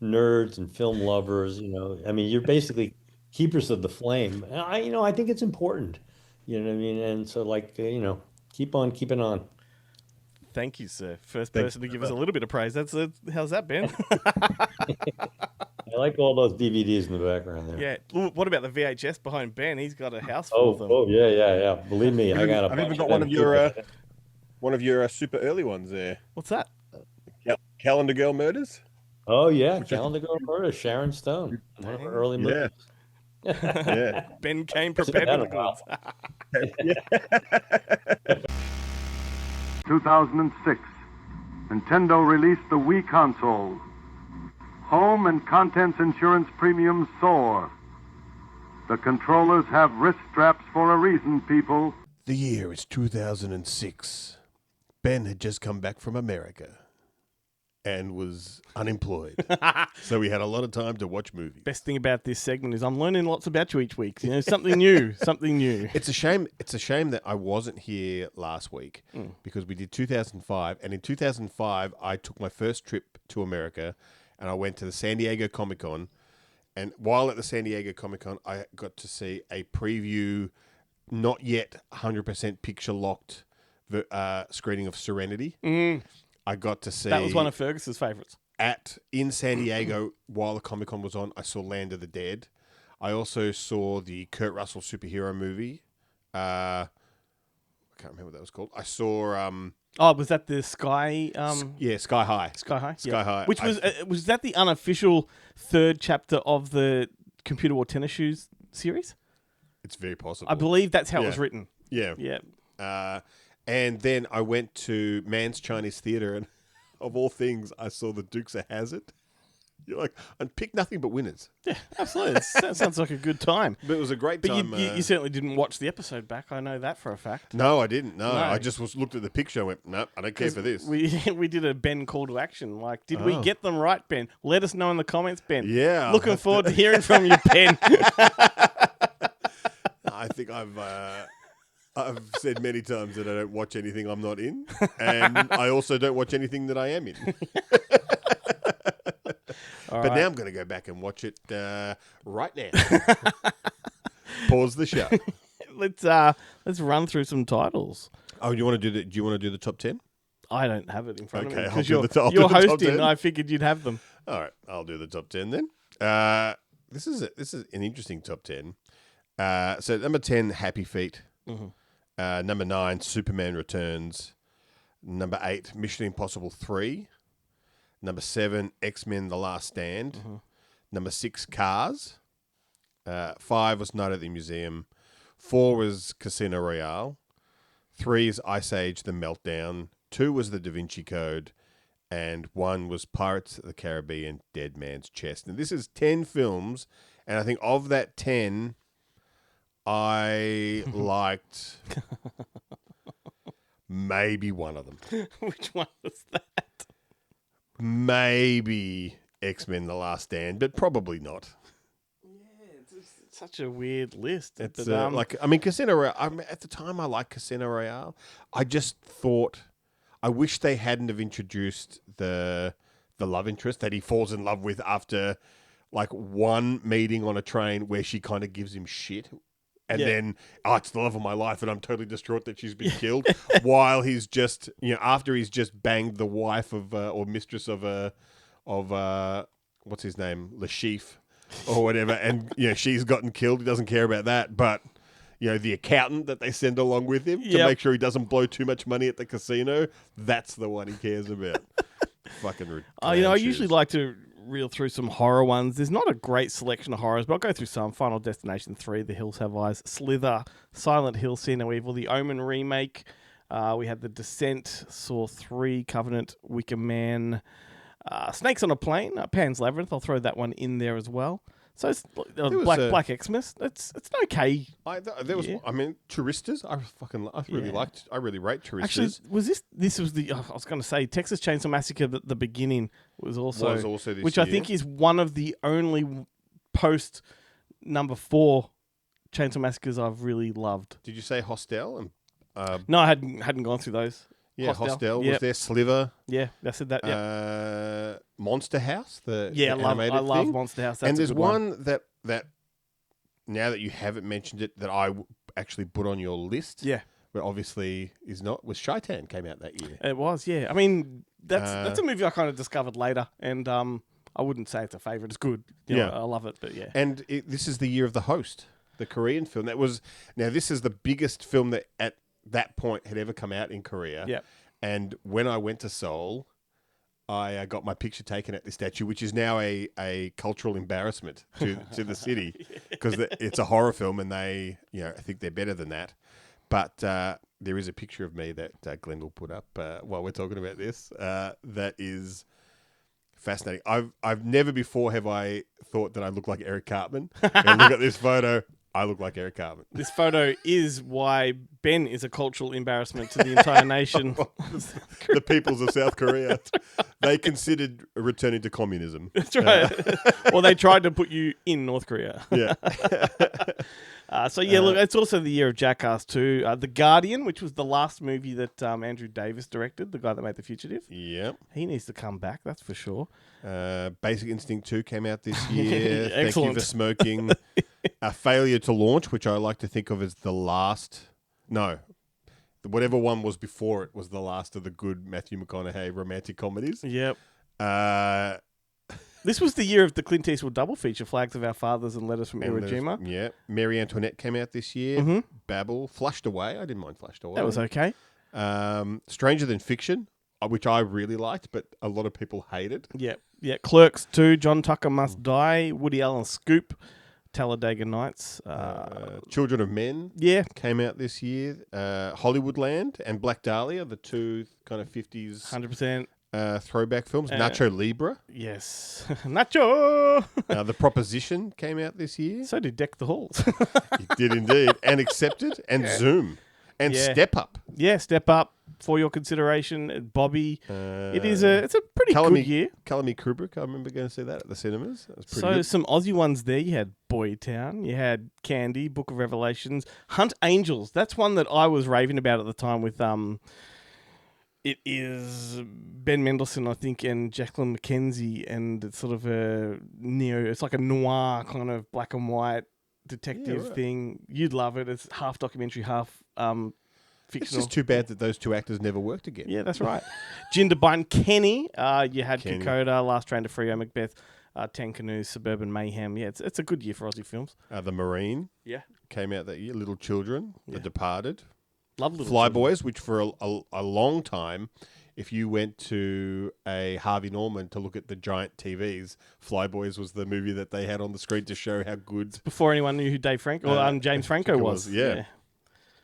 nerds and film lovers, I mean, you're basically keepers of the flame. And I think it's important. You know what I mean? And so like, keep on keeping on. Thank you, sir. First Thanks person to give very us a much. little bit of praise. How's that been? I like all those DVDs in the background there. Yeah. Well, what about the VHS behind Ben? He's got a house full of Oh, them. oh yeah, yeah, yeah. Believe me, I got a I've even bunch got of one them of too. one of your super early ones there. What's that? Calendar Girl Murders. Oh yeah, Which I Calendar Girl Murder, Sharon Stone, one of her Dang. early Yeah, movies. yeah. Ben came Hasn't prepared been with the that goods. 2006, Nintendo released the Wii console. Home and contents insurance premiums soar. The controllers have wrist straps for a reason, people. The year is 2006. Ben had just come back from America and was unemployed. So we had a lot of time to watch movies. Best thing about this segment is I'm learning lots about you each week. Something new, something new. It's a shame that I wasn't here last week because we did 2005, and in 2005 I took my first trip to America and I went to the San Diego Comic-Con, and while at the San Diego Comic-Con I got to see a preview, not yet 100% picture locked screening of Serenity. I got to see That was one of Fergus's favourites. in San Diego while the Comic Con was on. I saw Land of the Dead. I also saw the Kurt Russell superhero movie. I can't remember what that was called. I saw Oh, was that the Sky? Sky High. Sky High. Sky High. Which was that the unofficial third chapter of the Computer Wore Tennis Shoes series? It's very possible. I believe that's how it Yeah. was written. Yeah. Yeah. And then I went to Man's Chinese Theatre, and of all things, I saw the Dukes of Hazzard. You're like, and pick nothing but winners. Yeah, absolutely. That sounds like a good time. But it was a great But time. you certainly didn't watch the episode back. I know that for a fact. No, I didn't. No, No. I just looked at the picture and went, nope, I don't care for this. We did a Ben call to action. Like, did we get them right, Ben? Let us know in the comments, Ben. Yeah, I'll Looking have forward to hearing from you, Ben. I think I've said many times that I don't watch anything I'm not in, and I also don't watch anything that I am in. But now I'm going to go back and watch it right now. Pause the show. Let's run through some titles. Oh, do you want to do the top 10? I don't have it in front of me Okay, because I'll you're do the top hosting. 10. I figured you'd have them. All right, I'll do the top 10 then. This is an interesting top 10. So number 10, Happy Feet. Mm-hmm. Number 9, Superman Returns. Number 8, Mission Impossible 3. Number 7, X-Men: The Last Stand. Mm-hmm. Number 6, Cars. 5 was Night at the Museum. 4 was Casino Royale. 3 is Ice Age: The Meltdown. 2 was The Da Vinci Code. And 1 was Pirates of the Caribbean: Dead Man's Chest. And this is 10 films, and I think of that 10, I liked maybe one of them. Which one was that? Maybe X-Men: The Last Stand, but probably not. It's such a weird list. It's But, Casino Royale. At the time, I liked Casino Royale. I just thought, I wish they hadn't have introduced the love interest that he falls in love with after like one meeting on a train where she kind of gives him shit. And then, it's the love of my life, and I'm totally distraught that she's been killed. While he's just, after he's just banged the wife of, or mistress of what's his name, Lashif, or whatever, and she's gotten killed. He doesn't care about that, but the accountant that they send along with him to make sure he doesn't blow too much money at the casino, that's the one he cares about. Fucking. I usually like to reel through some horror ones. There's not a great selection of horrors, but I'll go through some. Final Destination 3, The Hills Have Eyes, Slither, Silent Hill, See No Evil, The Omen remake. We had The Descent, Saw 3, Covenant, Wicker Man, Snakes on a Plane, Pan's Labyrinth. I'll throw that one in there as well. So it's Black Xmas. It's okay. Touristas. I really rate Touristas. Actually, this was the? I was going to say Texas Chainsaw Massacre at the beginning was also this which year. I think is one of the only post number 4 Chainsaw Massacres I've really loved. Did you say Hostel? No, I hadn't gone through those. Yeah, Hostel was there. Sliver. Yeah, I said that. Yeah, Monster House. I love Monster House. That's and there's a good one that now that you haven't mentioned it, that I actually put on your list. Yeah, but obviously is not. Was Shaitan came out that year? It was. Yeah, I mean that's a movie I kind of discovered later, and I wouldn't say it's a favorite. It's good. I love it, but yeah. And this is the year of The Host, the Korean film. This is the biggest film that at that point had ever come out in Korea. Yeah. And when I went to Seoul, I got my picture taken at the statue, which is now a cultural embarrassment to the city because it's a horror film, and they, I think they're better than that. But there is a picture of me that Glenn will put up while we're talking about this. That is fascinating. I've never before have I thought that I look like Eric Cartman. And look at this photo. I look like Eric Cartman. This photo is why Ben is a cultural embarrassment to the entire nation. The peoples of South Korea. They considered returning to communism. That's right. Well, they tried to put you in North Korea. Yeah. Look, it's also the year of Jackass 2. The Guardian, which was the last movie that Andrew Davis directed, the guy that made The Fugitive. Yep. He needs to come back, that's for sure. Basic Instinct 2 came out this year. Thank Excellent. You for Smoking. A Failure to Launch, which I like to think of as the last... No. Whatever one was before it was the last of the good Matthew McConaughey romantic comedies. Yep. This was the year of the Clint Eastwood double feature, Flags of Our Fathers and Letters from Iwo Jima. Yeah. Mary Antoinette came out this year. Mm-hmm. Babel. Flushed Away. I didn't mind Flushed Away. That was okay. Stranger Than Fiction, which I really liked, but a lot of people hated. Yeah. Clerks 2, John Tucker Must Die, Woody Allen Scoop, Talladega Nights. Children of Men came out this year. Hollywoodland and Black Dahlia, the two kind of 50s. 100%. throwback films. Nacho Libre. Yes. Nacho! The Proposition came out this year. So did Deck the Halls. It did indeed. And Accepted. And Zoom. And Yeah. Step Up. Yeah, Step Up for your consideration. Bobby. It's a pretty good year. Colour Me Kubrick. I remember going to see that at the cinemas. That was pretty So good. some Aussie ones there. You had Boytown. You had Candy, Book of Revelations. Hunt Angels. That's one that I was raving about at the time with... It is Ben Mendelsohn, I think, and Jacqueline McKenzie, and it's sort of it's like a noir kind of black and white detective thing. You'd love it. It's half documentary, half fictional. It's just too bad that those two actors never worked again. Yeah, that's right. Jinder Biden, Kenny. You had Kenny. Kokoda, Last Train to Frio, Macbeth, Ten Canoes, Suburban Mayhem. Yeah, it's a good year for Aussie films. The Marine Yeah. came out that year. Little Children. The Departed. Love Little Flyboys, which for a long time, if you went to a Harvey Norman to look at the giant TVs, Flyboys was the movie that they had on the screen to show how good. Before anyone knew who Dave Franco or James Franco was. Yeah.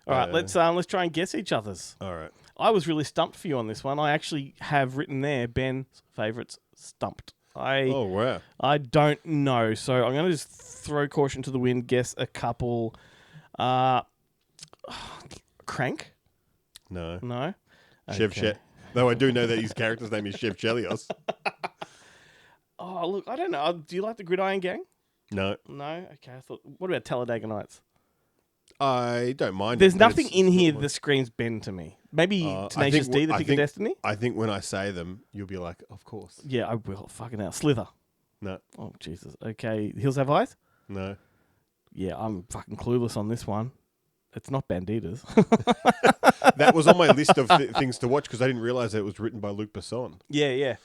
All right, let's try and guess each other's. All right. I was really stumped for you on this one. I actually have written there Ben's favourites stumped. Oh, wow. I don't know, so I'm going to just throw caution to the wind. Guess a couple. Crank? No. No. Chev Chet. Though I do know that his character's name is Chev Chelios. Oh, look, I don't know. Do you like the Gridiron Gang? No. No? Okay, I thought... What about Talladega Nights? I don't mind There's it. But nothing it's in not here one- that screams Ben to me. Maybe I Tenacious think D, The I Pick of think- Destiny? I think when I say them, you'll be like, of course. Yeah, I will. Fucking hell. Slither. No. Oh, Jesus. Okay, Hills Have Eyes? No. Yeah, I'm fucking clueless on this one. It's not Banditas. That was on my list of things to watch because I didn't realize that it was written by Luc Besson. Yeah.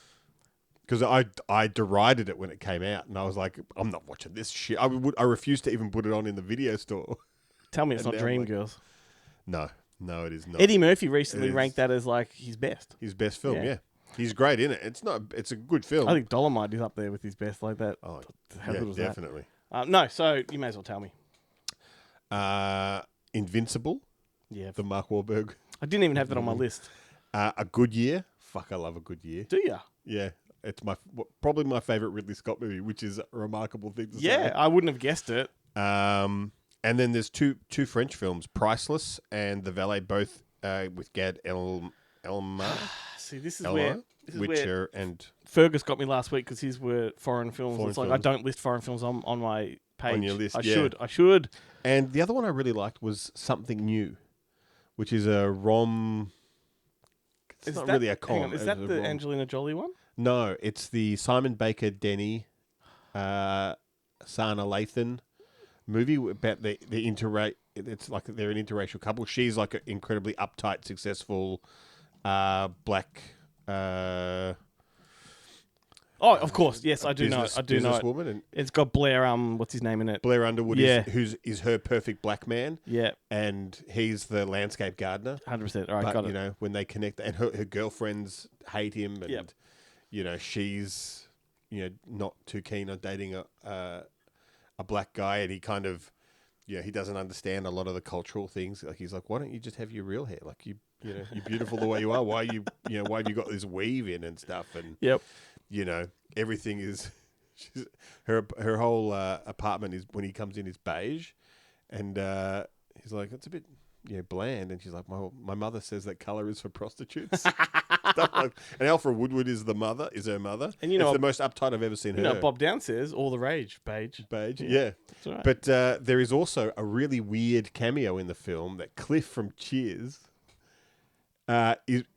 Because I derided it when it came out, and I was like, I'm not watching this shit. I refused to even put it on in the video store. Tell me it's And not now I'm like- Dreamgirls. No, it is not. Eddie Murphy recently It is. ranked that as like his best. His best film, Yeah. yeah. He's great in it. It's a good film. I think Dolomite is up there with his best like that. Oh, How yeah, good was definitely. that? No, so you may as well tell me. Invincible, Yeah. the Mark Wahlberg. I didn't even have that on my list. A Good Year. Fuck, I love A Good Year. Do you? Yeah, it's probably my favorite Ridley Scott movie, which is a remarkable thing to Yeah, say. I wouldn't have guessed it. And then there's two French films, Priceless and The Valet, both with Gad Elmaleh, See, this is where Witcher, and Fergus got me last week because his were foreign films. Foreign it's like films. I don't list foreign films on my page. On your list, I yeah. should. And the other one I really liked was Something New, which is a rom. It's not really a com. Hang on, is that it's a the rom. Angelina Jolie one? No, it's the Simon Baker Denny, Sana Lathan movie about the It's like they're an interracial couple. She's like an incredibly uptight, successful black. Oh, of course. Yes, I do know it. I do know it. Businesswoman, and It's got Blair, what's his name in it? Blair Underwood Yeah. is her perfect black man, Yeah, and he's the landscape gardener. 100%. All right, But got it. you know, when they connect, and her girlfriends hate him, and Yep. you know she's not too keen on dating a black guy, and he kind of he doesn't understand a lot of the cultural things. Like he's like, why don't you just have your real hair? Like you're beautiful the way you are. Why why have you got this weave in and stuff? And Yep. Everything is. Her whole apartment is, when he comes in, is beige, and he's like, it's a bit bland, and she's like, my mother says that color is for prostitutes. Stuff like, and Alfred Woodward is her mother, and it's the most uptight I've ever seen her. You know, Bob Down says all the rage, beige. Beige, yeah. That's right. But there is also a really weird cameo in the film that Cliff from Cheers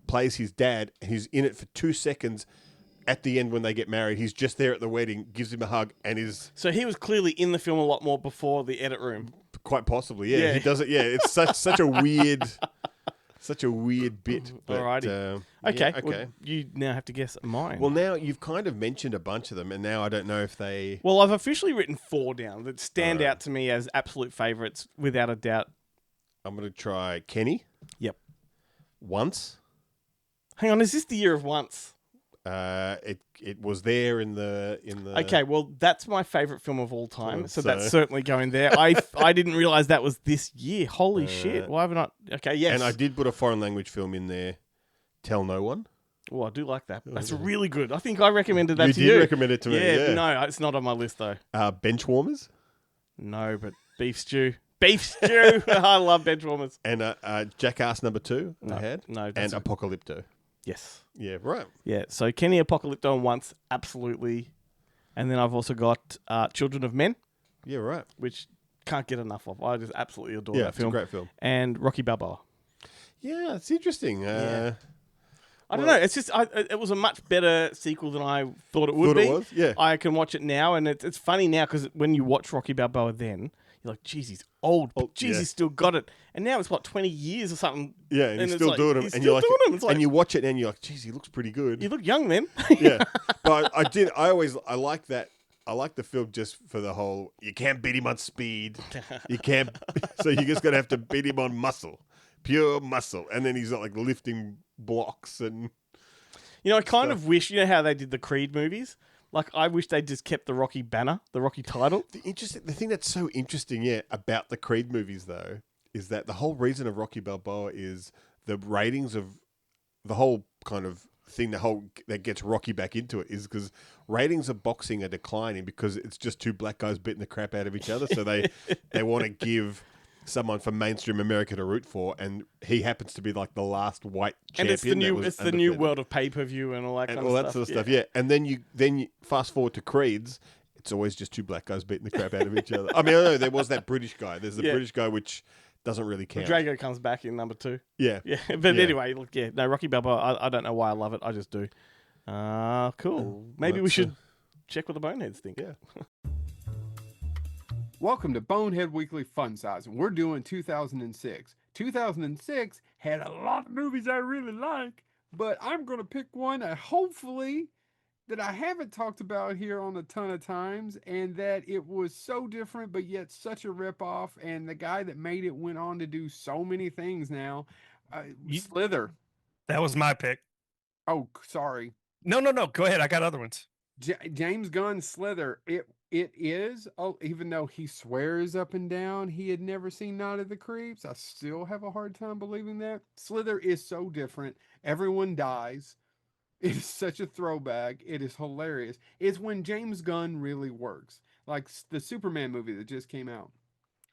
plays his dad, and he's in it for 2 seconds. At the end, when they get married, he's just there at the wedding, gives him a hug, and is So he was clearly in the film a lot more before the edit room. quite possibly, yeah. Yeah. He does it, yeah. It's such a weird bit. But, Alrighty. yeah, Okay. Well, you now have to guess mine. Well, now you've kind of mentioned a bunch of them, and now I don't know if they. Well, I've officially written 4 down that stand out to me as absolute favourites, without a doubt. I'm going to try Kenny. Yep. Once. Hang on, is this the year of Once? It was there in the. Okay, well, that's my favourite film of all time, so So- that's certainly going there. I didn't realise that was this year. Holy shit! Why have I not? Okay, yes. And I did put a foreign language film in there. Tell No One. Oh, I do like that. That's really good. I think I recommended that to you. You did recommend it to me. Yeah. No, it's not on my list though. Benchwarmers. No, but beef stew. Beef stew. I love benchwarmers. And Jackass number 2. No, I had. no, And Apocalypto. Yes. Yeah, right. Yeah. So Kenny Apocalypto once, absolutely. And then I've also got Children of Men, Yeah, right. which can't get enough of. I just absolutely adore Yeah, that it's film. a great film. And Rocky Balboa. Yeah, it's interesting. I don't know. It's just it was a much better sequel than I thought it would Thought be. it was? Yeah. I can watch it now, and it's funny now because when you watch Rocky Balboa, then you're like, "Geez, he's old, but geez, yeah. he's still got it." And now it's what 20 years or something. Yeah, and he's it's still like, doing them. he's And still you're like, doing them. It's like, and you watch it and you're like, geez, he looks pretty good. you look young, man. Yeah. But I like that. I like the film just for the whole, you can't beat him on speed. You can't. So you're just going to have to beat him on muscle. Pure muscle. And then he's like lifting blocks and. You know, I kind of wish, you know how they did the Creed movies? Like, I wish they just kept the Rocky banner, the Rocky title. The thing that's so interesting, about the Creed movies, though, is that the whole reason of Rocky Balboa is the ratings of the whole kind of thing, that gets Rocky back into it, is because ratings of boxing are declining because it's just two black guys beating the crap out of each other. So they want to give someone from mainstream America to root for, and he happens to be like the last white champion. And it's the new world of pay-per-view and all that kind of stuff. Sort of stuff. Yeah. And then you fast forward to Creed's, it's always just two black guys beating the crap out of each other. I mean, I know there was that British guy. There's the British guy, which doesn't really count. Drago comes back in number 2. Yeah. Yeah. But anyway, look, no, Rocky Balboa, I don't know why I love it. I just do. Cool. Maybe we should check what the Boneheads think. Yeah. Welcome to Bonehead Weekly Fun Size, and we're doing 2006. 2006 had a lot of movies I really like, but I'm going to pick one that hopefully that I haven't talked about here on a ton of times, and that it was so different but yet such a ripoff, and the guy that made it went on to do so many things now. Slither. That was my pick. Oh, sorry. No. Go ahead. I got other ones. James Gunn's Slither. It is, even though he swears up and down he had never seen Night of the Creeps, I still have a hard time believing that. Slither is so different. Everyone dies. It is such a throwback. It is hilarious. It's when James Gunn really works. Like the Superman movie that just came out.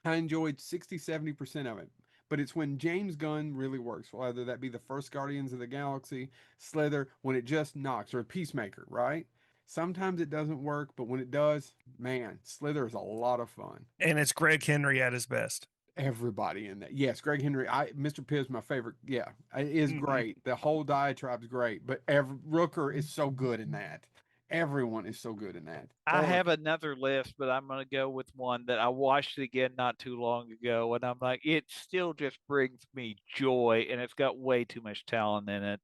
I enjoyed 60-70% of it. But it's when James Gunn really works. Whether that be the first Guardians of the Galaxy, Slither, when it just knocks, or Peacemaker, right? Sometimes it doesn't work, but when it does, man, Slither is a lot of fun. And it's Greg Henry at his best. Everybody in that. Yes, Greg Henry. Mr. Pibb's my favorite. Yeah, it is great. The whole diatribe's great, but Rooker is so good in that. Everyone is so good in that. I have another list, but I'm going to go with one that I watched again not too long ago, and I'm like, it still just brings me joy, and it's got way too much talent in it.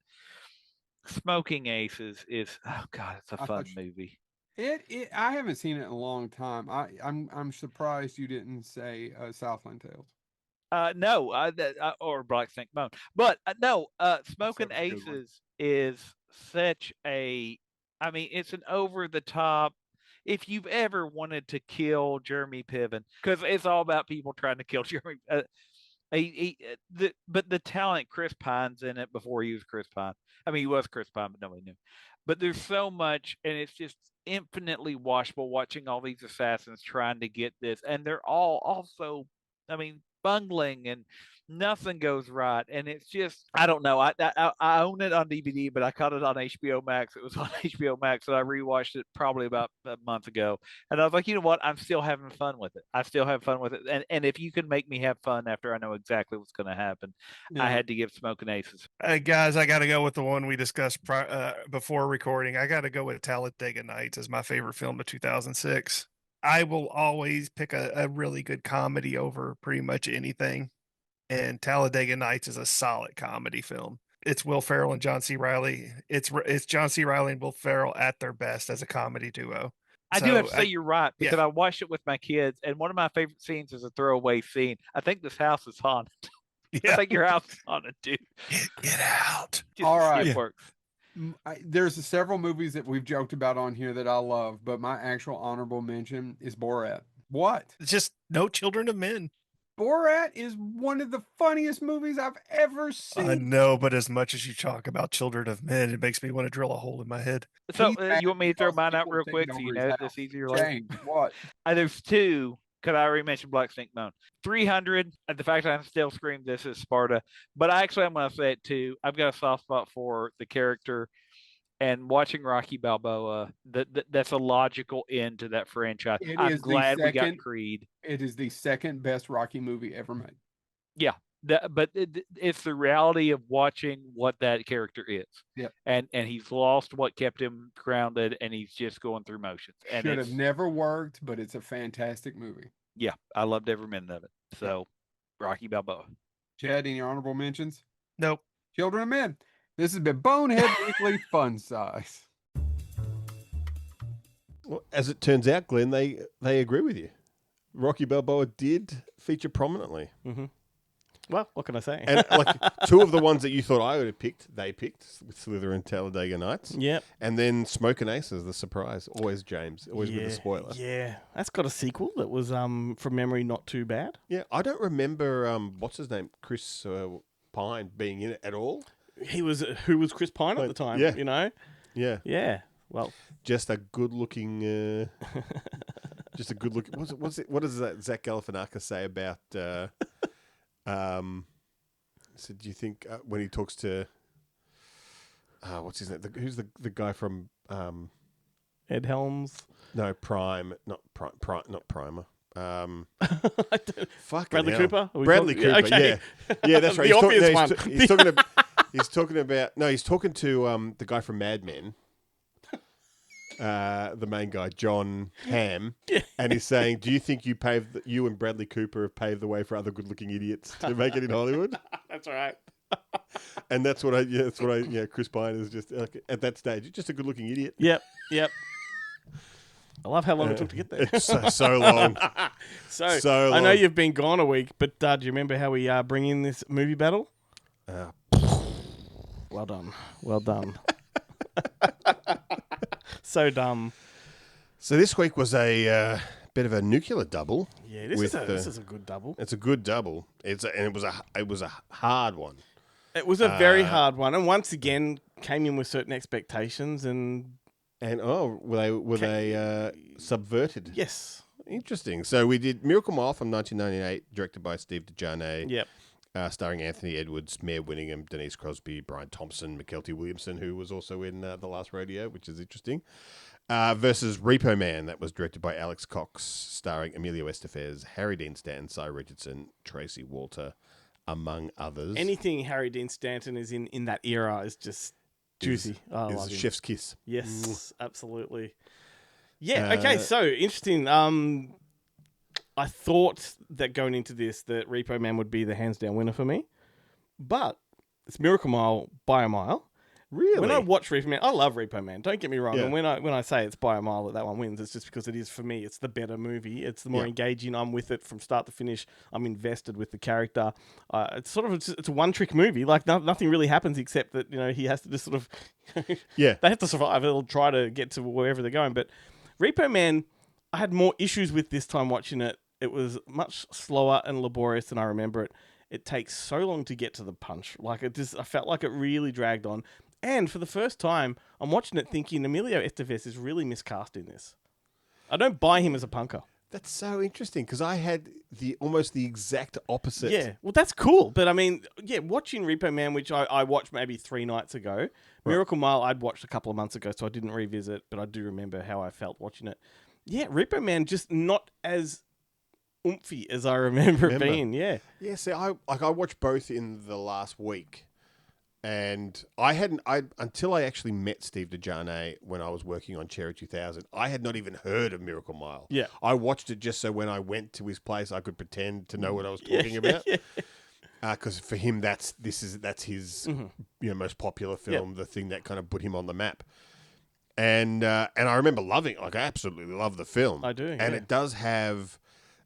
Smoking Aces is, oh God, it's a fun movie. I haven't seen it in a long time. I'm surprised you didn't say Southland Tales. No, or Black Snake Moan, but no, Smoking Aces is such a. I mean, it's an over the top. If you've ever wanted to kill Jeremy Piven, because it's all about people trying to kill Jeremy. But the talent, Chris Pine's in it before he was Chris Pine. I mean, he was Chris Pine, but nobody knew. But there's so much, and it's just infinitely watchable watching all these assassins trying to get this. And they're all also, I mean, bungling, and nothing goes right. And it's just, I don't know. I own it on DVD, but I caught it on HBO Max. It was on HBO Max, and I rewatched it probably about a month ago. And I was like, you know what? I'm still having fun with it. I still have fun with it. And if you can make me have fun after I know exactly what's going to happen, I had to give Smoking Aces. Hey, guys, I got to go with the one we discussed before recording. I got to go with Talladega Nights as my favorite film of 2006. I will always pick a really good comedy over pretty much anything. And Talladega Nights is a solid comedy film. It's Will Ferrell and John C. Reilly. It's John C. Reilly and Will Ferrell at their best as a comedy duo. I do have to say you're right, because I watched it with my kids, and one of my favorite scenes is a throwaway scene. I think this house is haunted. Yeah. I think your house is haunted, dude. Get out. All right. It works. There's several movies that we've joked about on here that I love, but my actual honorable mention is Borat. What? It's just no Children of Men. Borat is one of the funniest movies I've ever seen. I know, but as much as you talk about Children of Men, it makes me want to drill a hole in my head. So He's mad you want me to throw because mine out people real have taken quick so you over his know house. this easier later? James, what? There's two, because I already mentioned Black Snake Moan. 300, and the fact that I'm still screaming this is Sparta. But actually, I'm going to say it too. I've got a soft spot for the character, and watching Rocky Balboa, that's a logical end to that franchise. I'm glad we got Creed. It is the second best Rocky movie ever made. Yeah. But it's the reality of watching what that character is. Yep. And he's lost what kept him grounded, and he's just going through motions. And Should have never worked, but it's a fantastic movie. Yeah, I loved every minute of it. So, Rocky Balboa. Chad, any honorable mentions? Nope. Children of Men. This has been Bonehead Weekly Fun Size. Well, as it turns out, Glenn, they agree with you. Rocky Balboa did feature prominently. Mm-hmm. Well, what can I say? And like two of the ones that you thought I would have picked, they picked with Slither and Talladega Nights. Yep. And then Smoking Aces, the surprise. Always James. Always with a spoiler. Yeah. That's got a sequel that was, from memory, not too bad. Yeah. I don't remember, what's his name? Chris Pine being in it at all. Who was Chris Pine at the time? Yeah. You know? Yeah. Yeah. Well. Just a good looking, just a good look. What does that Zach Galifianakis say about, so do you think when he talks to what's his name? Who's the guy from Ed Helms? No, Prime, not Primer. Bradley hell. Cooper? Bradley Cooper. Okay. Yeah, that's right. The obvious one. He's talking about. He's talking about. No, he's talking to the guy from Mad Men. The main guy, John Hamm, and he's saying, "Do you think you and Bradley Cooper have paved the way for other good-looking idiots to make it in Hollywood?" That's right. And that's what Chris Pine is just at that stage, just a good-looking idiot. Yep. I love how long it took to get there. So long. So long. I know you've been gone a week, but do you remember how we bring in this movie battle? Well done. So dumb. So this week was a bit of a nuclear double. Yeah, this is a good double. It's a good double. It was a hard one. It was a very hard one, and once again came in with certain expectations and were they subverted? Yes. Interesting. So we did Miracle Mile from 1998, directed by Steve DeJarnay. Yep. Starring Anthony Edwards, Mayor Winningham, Denise Crosby, Brian Thompson, McKelty Williamson, who was also in The Last Rodeo, which is interesting. Versus Repo Man, that was directed by Alex Cox, starring Emilio Estevez, Harry Dean Stanton, Cy Richardson, Tracy Walter, among others. Anything Harry Dean Stanton is in that era is just juicy. I love him. Chef's kiss. Yes, absolutely. Yeah, okay, so interesting. I thought that going into this, that Repo Man would be the hands down winner for me, but it's Miracle Mile by a mile. Really? When I watch Repo Man, I love Repo Man. Don't get me wrong. Yeah. And when I say it's by a mile that one wins, it's just because it is for me. It's the better movie. It's the more engaging. I'm with it from start to finish. I'm invested with the character. It's sort of it's a one trick movie. Like nothing really happens except that he has to just sort of they have to survive. It'll try to get to wherever they're going. But Repo Man, I had more issues with this time watching it. It was much slower and laborious than I remember it. It takes so long to get to the punch. I felt like it really dragged on. And for the first time, I'm watching it thinking Emilio Estevez is really miscast in this. I don't buy him as a punker. That's so interesting because I had almost the exact opposite. Yeah, well, that's cool. But I mean, watching Repo Man, which I watched maybe 3 nights ago. Right. Miracle Mile, I'd watched a couple of months ago, so I didn't revisit, but I do remember how I felt watching it. Yeah, Repo Man just not as oomphy as I remember it being. Yeah. Yeah, see, I watched both in the last week. And until I actually met Steve DeJarnay when I was working on Cherry 2000, I had not even heard of Miracle Mile. Yeah. I watched it just so when I went to his place, I could pretend to know what I was talking about. Because for him, that's his most popular film, the thing that kind of put him on the map. And I remember loving it. I absolutely love the film. I do. And it does have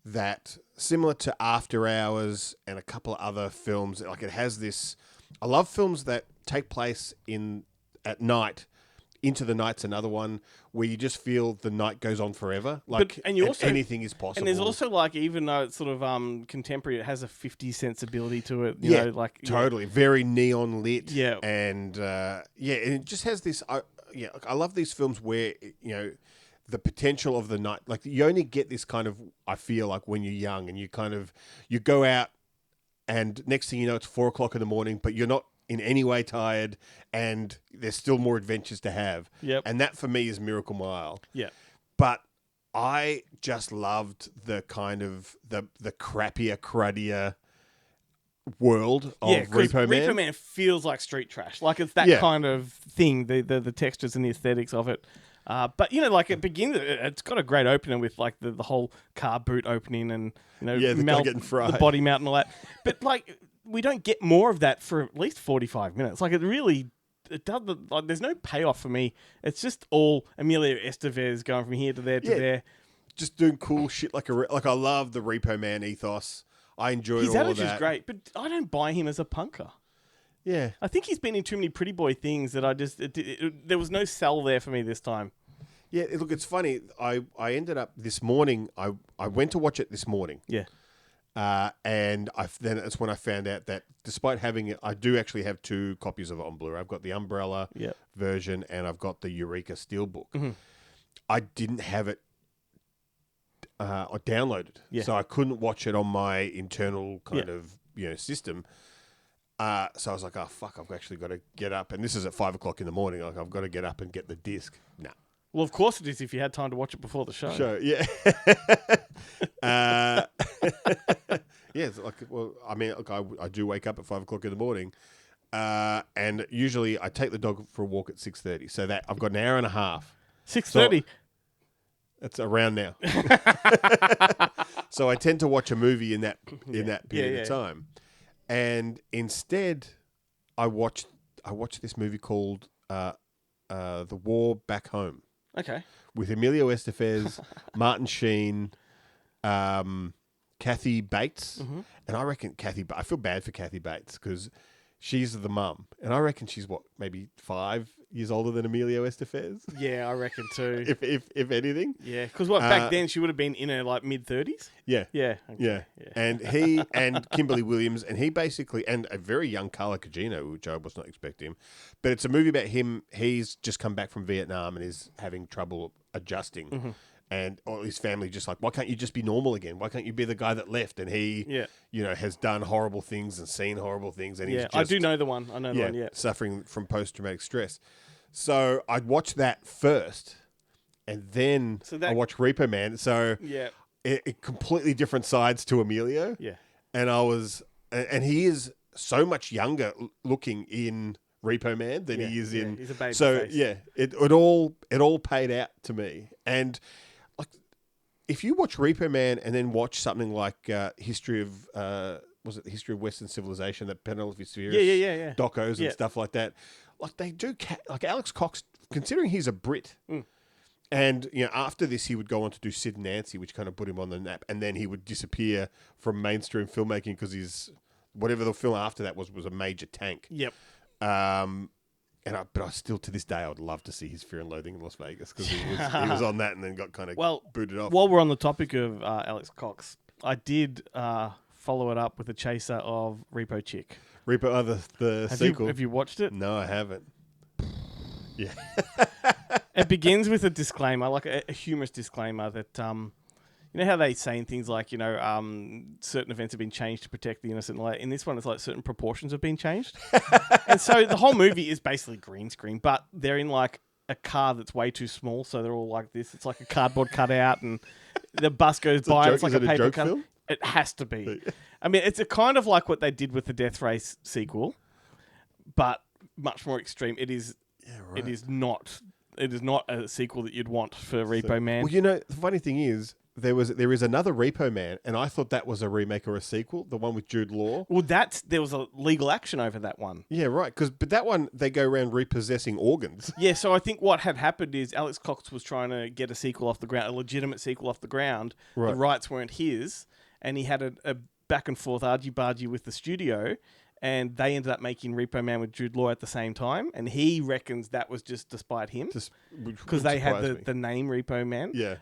that, similar to After Hours and a couple of other films, like it has this... I love films that take place at night Into the Night's another one where you just feel the night goes on forever. Like, and you also, anything is possible. And there's also like, even though it's sort of contemporary, it has a 50s sensibility to it. You Yeah, know, like totally. Very neon lit. Yeah. And and it just has this. I love these films where the potential of the night. Like you only get this kind of. I feel like when you're young and you go out, and next thing you know, it's 4 o'clock in the morning, but you're not in any way tired, and there's still more adventures to have. Yep. And that for me is Miracle Mile. Yeah. But I just loved the kind of the crappier, cruddier world of Repo Man. Repo Man feels like street trash. Like it's that Yeah. kind of thing, the textures and the aesthetics of it. But like it begins, it's got a great opener with like the whole car boot opening and the guy getting fried. the body mount and all that. But like we don't get more of that for at least 45 minutes. Like it does. Like, there's no payoff for me. It's just all Emilio Estevez going from here to there to there, just doing cool shit. Like I love the Repo Man ethos. I enjoyed his all of attitude's that. great, but I don't buy him as a punker. Yeah, I think he's been in too many pretty boy things that I just there was no sell there for me this time. Yeah, look, it's funny. I ended up this morning. I went to watch it this morning. Yeah. And then it's when I found out that despite having it, I do actually have 2 copies of it on Blu-ray. I've got the Umbrella version and I've got the Eureka Steelbook. Mm-hmm. I didn't have it downloaded, so I couldn't watch it on my internal kind of system. So I was like, oh fuck, I've actually got to get up, and this is at 5 o'clock in the morning. Like I've got to get up and get the disc. Nah. Well, of course it is if you had time to watch it before the show. Sure, yeah. It's like, well, I mean, look, I do wake up at 5 o'clock in the morning, and usually I take the dog for a walk at 6:30. So that I've got an hour and a half. 6:30. That's around now. So I tend to watch a movie in that period of time, and instead, I watched this movie called The War Back Home. Okay. With Emilio Estevez, Martin Sheen, Kathy Bates, and I reckon I feel bad for Kathy Bates because she's the mum, and I reckon she's maybe 5 years older than Emilio Estevez. Yeah, I reckon too. if anything. Yeah, because back then she would have been in her like mid-30s. Yeah. Yeah. Okay. Yeah. And he and Kimberly Williams, and he basically, and a very young Carla Gugino, which I was not expecting him. But it's a movie about him. He's just come back from Vietnam and is having trouble adjusting. And his family just like, why can't you just be normal again? Why can't you be the guy that left? And he, has done horrible things and seen horrible things. And he's just, I do know the one. I know the one, suffering from post-traumatic stress. So I'd watch that first, and then I watch Repo Man. So it completely different sides to Emilio. Yeah. And and he is so much younger looking in Repo Man than he is in. He's a baby face. It all paid out to me. And like, if you watch Repo Man and then watch something like History of was it the History of Western Civilization, that Penelope Spheris docos and stuff like that, like they do like Alex Cox, considering he's a Brit. And after this, he would go on to do Sid and Nancy, which kind of put him on the map, and then he would disappear from mainstream filmmaking because whatever the film after that was a major tank. Yep. But I still, to this day, I would love to see his Fear and Loathing in Las Vegas because he was on that and then got kind of booted off. While we're on the topic of Alex Cox, I did follow it up with a chaser of Repo Chick. The sequel. Have you watched it? No, I haven't. Yeah. It begins with a disclaimer, like a humorous disclaimer that, you know how they say things like, certain events have been changed to protect the innocent. Like in this one, it's like certain proportions have been changed. And so the whole movie is basically green screen, but they're in like a car that's way too small. So they're all like this. It's like a cardboard cutout and the bus goes by. And it's like a paper cut. Film? It has to be. I mean, it's a kind of like what they did with the Death Race sequel, but much more extreme. It is. Yeah, right. It is not a sequel that you'd want for Repo Man. Well, the funny thing is, there is another Repo Man, and I thought that was a remake or a sequel, the one with Jude Law. Well, there was a legal action over that one. Yeah, right. But that one, they go around repossessing organs. Yeah, so I think what had happened is Alex Cox was trying to get a sequel off the ground, a legitimate sequel off the ground. Right. The rights weren't his, and he had a back and forth argy-bargy with the studio, and they ended up making Repo Man with Jude Law at the same time, and he reckons that was just despite him, because they had the name Repo Man. Yeah.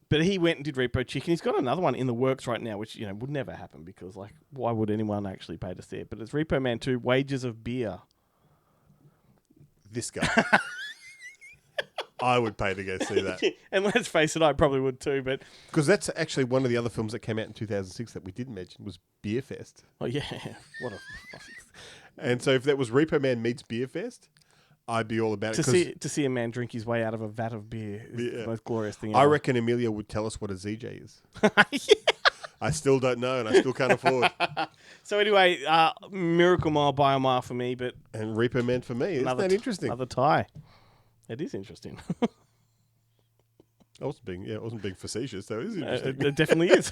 But he went and did Repo Chicken. He's got another one in the works right now, which would never happen because why would anyone actually pay to see it? But it's Repo Man 2: Wages of Beer. This guy. I would pay to go see that. And let's face it, I probably would too. But because that's actually one of the other films that came out in 2006 that we didn't mention was Beer Fest. Oh yeah, what a. And so if that was Repo Man meets Beer Fest, I'd be all about it. To see a man drink his way out of a vat of beer is the most glorious thing ever. I reckon Amelia would tell us what a ZJ is. I still don't know, and I still can't afford. So anyway, Miracle Mile by a mile for me, but and Repo Man for me. Isn't that interesting? Another tie. It is interesting. I wasn't being facetious. So it is interesting. It definitely is.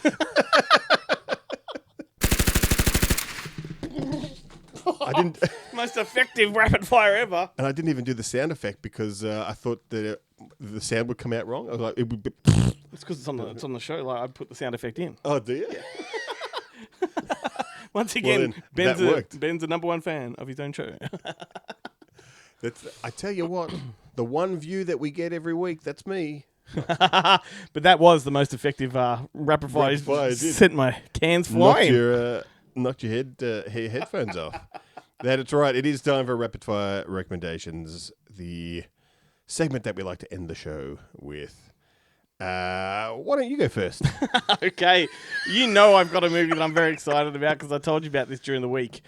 I didn't. Most effective rapid fire ever. And I didn't even do the sound effect because I thought that the sound would come out wrong. I was like, it would be. It's because it's on the show. Like I put the sound effect in. Oh, do you? Once again, well, Ben's a number one fan of his own show. I tell you what, the one view that we get every week, that's me. But that was the most effective rapid fire. Sent my cans flying. Knocked your headphones off. That's right. It is time for rapid fire recommendations. The segment that we like to end the show with. Why don't you go first? Okay. I've got a movie that I'm very excited about because I told you about this during the week.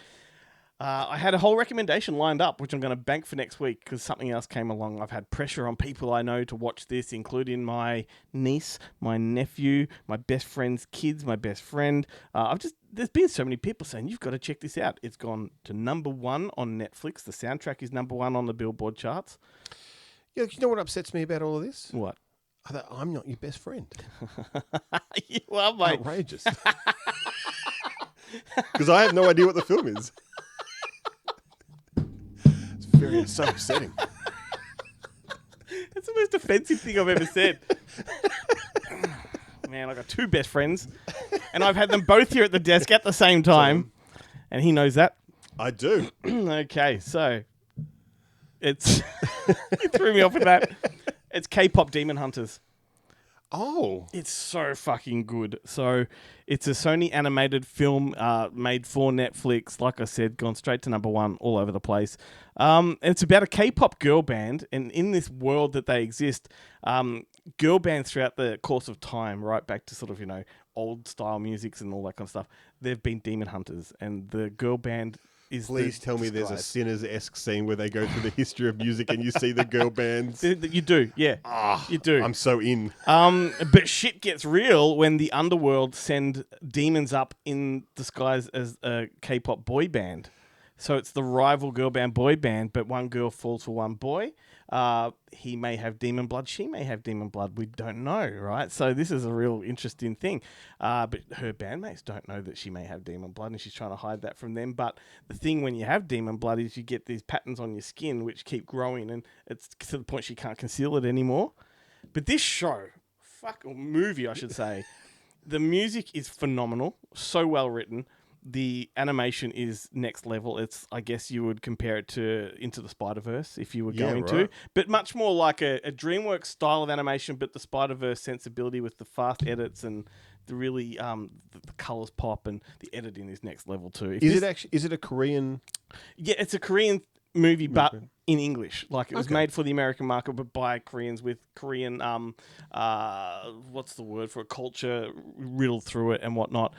I had a whole recommendation lined up, which I'm going to bank for next week because something else came along. I've had pressure on people I know to watch this, including my niece, my nephew, my best friend's kids, my best friend. There's been so many people saying, you've got to check this out. It's gone to number 1 on Netflix. The soundtrack is number 1 on the Billboard charts. Yeah, you know what upsets me about all of this? What? I'm not your best friend. Well, mate. Outrageous. Because I have no idea what the film is. It's so upsetting. It's the most offensive thing I've ever said. Man, I got 2 best friends, and I've had them both here at the desk at the same time, and he knows that. I do. Okay, so it's you threw me off with that. It's K-pop Demon Hunters. Oh. It's so fucking good. So it's a Sony animated film made for Netflix. Like I said, gone straight to number 1 all over the place. It's about a K-pop girl band. And in this world that they exist, girl bands throughout the course of time, right back to sort of, old style musics and all that kind of stuff, they've been demon hunters. And the girl band is Please tell me there's a Sinners-esque scene where they go through the history of music and you see the girl bands. You do, yeah. You do. I'm so in. But shit gets real when the underworld send demons up in disguise as a K-pop boy band. So it's the rival girl band boy band, but one girl falls for one boy. He may have demon blood. She may have demon blood. We don't know, right? So this is a real interesting thing. But her bandmates don't know that she may have demon blood, and she's trying to hide that from them. But the thing when you have demon blood is you get these patterns on your skin which keep growing, and it's to the point she can't conceal it anymore. But this movie, I should say, the music is phenomenal, so well written. The animation is next level. It's, I guess you would compare it to Into the Spider-Verse if you were going to. But much more like a DreamWorks style of animation, but the Spider-Verse sensibility with the fast edits and the really, the colours pop and the editing is next level too. Is it a Korean? Yeah, it's a Korean movie, but in English. Like it was made for the American market, but by Koreans with Korean, what's the word for it? Culture riddled through it and whatnot.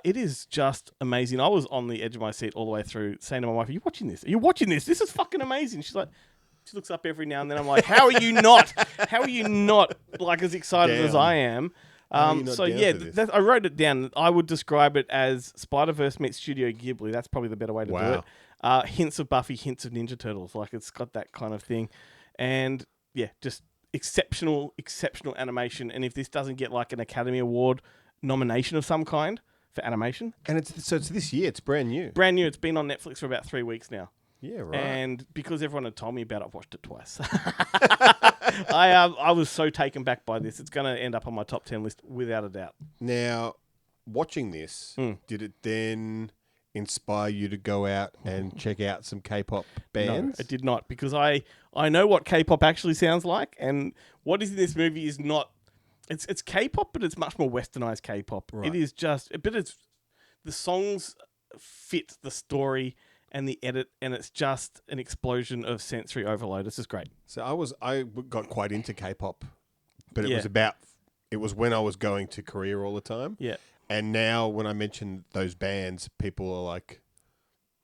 It is just amazing. I was on the edge of my seat all the way through, saying to my wife, "Are you watching this? Are you watching this? This is fucking amazing." She's like, she looks up every now and then. I'm like, "How are you not? How are you not like as excited as I am?" So yeah, I wrote it down. I would describe it as Spider-Verse meets Studio Ghibli. That's probably the better way to do it. Hints of Buffy, hints of Ninja Turtles. Like it's got that kind of thing. And yeah, just exceptional animation. And if this doesn't get like an Academy Award nomination of some kind for animation. And it's this year. It's brand new. Brand new. It's been on Netflix for about 3 weeks now. Yeah, right. And because everyone had told me about it, I've watched it twice. I was so taken back by this. It's going to end up on my top 10 list without a doubt. Now, watching this, did it then inspire you to go out and check out some K-pop bands? No, it did not, because I know what K-pop actually sounds like, and what is in this movie is not. It's K-pop, but it's much more westernized K-pop. Right. It is just, but it's the songs fit the story and the edit, and it's just an explosion of sensory overload. It's just great. So I got quite into K-pop, but it Yeah. was when I was going to Korea all the time. Yeah. And now when I mention those bands, people are like,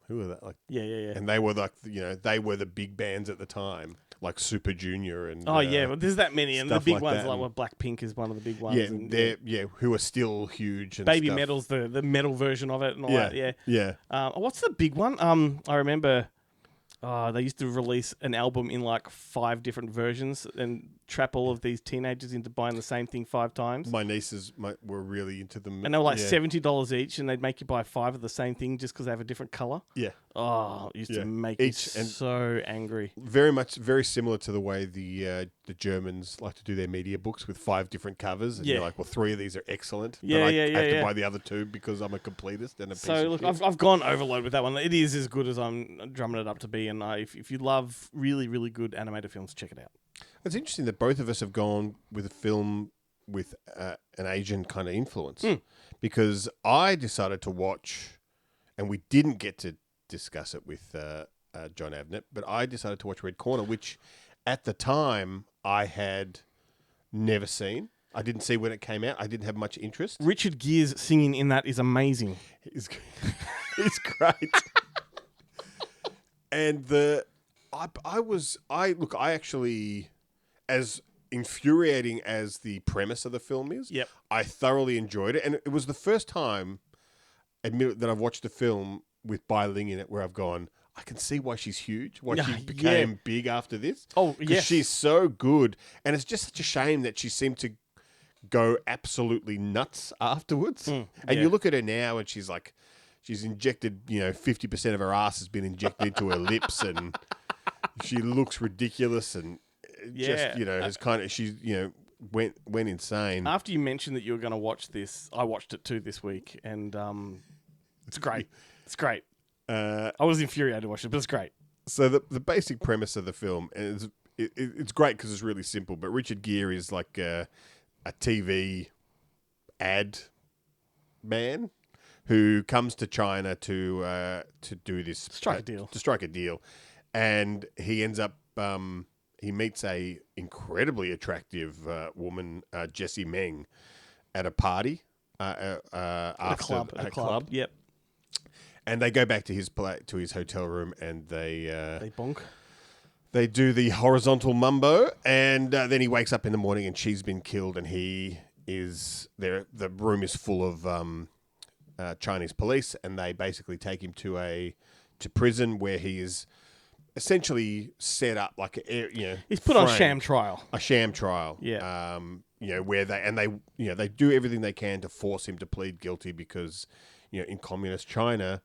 who are that? Like, Yeah. and they were like, they were the big bands at the time, like Super Junior and Oh yeah, well, there's that many, and the stuff big like ones that. like well, Blackpink is one of the big ones. yeah, and, they're who are still huge. And Baby stuff. Metal's the metal version of it and all Yeah, that. Yeah. yeah. What's the big one? I remember. They used to release an album in like 5 different versions and trap all of these teenagers into buying the same thing 5 times. My nieces were really into them, And they were like $70 each, and they'd make you buy 5 of the same thing just because they have a different color. Yeah. Oh, it used to make me so angry. Very similar to the way the Germans like to do their media books with 5 different covers. And you're like, well, 3 of these are excellent. Yeah, but I yeah, have to yeah. buy the other 2 because I'm a completist and a piece So of look, shit. I've gone overload with that one. It is as good as I'm drumming it up to be, and if you love really, really good animated films, check it out. It's interesting that both of us have gone with a film with an Asian kind of influence, because I decided to watch, and we didn't get to discuss it with Jon Avnet, but I decided to watch Red Corner, which at the time I had never seen. I didn't see when it came out. I didn't have much interest. Richard Gere's singing in that is amazing. He's great. And I actually, as infuriating as the premise of the film is, Yep. I thoroughly enjoyed it. And it was the first time, admit it, that I've watched a film with Bai Ling in it where I've gone, I can see why she's huge, why she became big after this. Oh, because yes. she's so good. And it's just such a shame that she seemed to go absolutely nuts afterwards. And you look at her now and she's like, she's injected, 50% of her ass has been injected into her lips, and she looks ridiculous, and just, has kind of, she's, went insane. After you mentioned that you were going to watch this, I watched it too this week, and it's great. It's great. I was infuriated to watch it, but it's great. So the basic premise of the film is it's great because it's really simple. But Richard Gere is like a TV ad man who comes to China to do this Strike a deal. To strike a deal, and he ends up he meets a incredibly attractive woman, Jessie Meng, at a party At a club. Yep. And they go back to his hotel room, and they bonk. They do the horizontal mumbo, and then he wakes up in the morning, and she's been killed, and he is there. The room is full of Chinese police, and they basically take him to prison where he is essentially set up like he's put on sham trial. A sham trial. Yeah. Where they do everything they can to force him to plead guilty because, in communist China,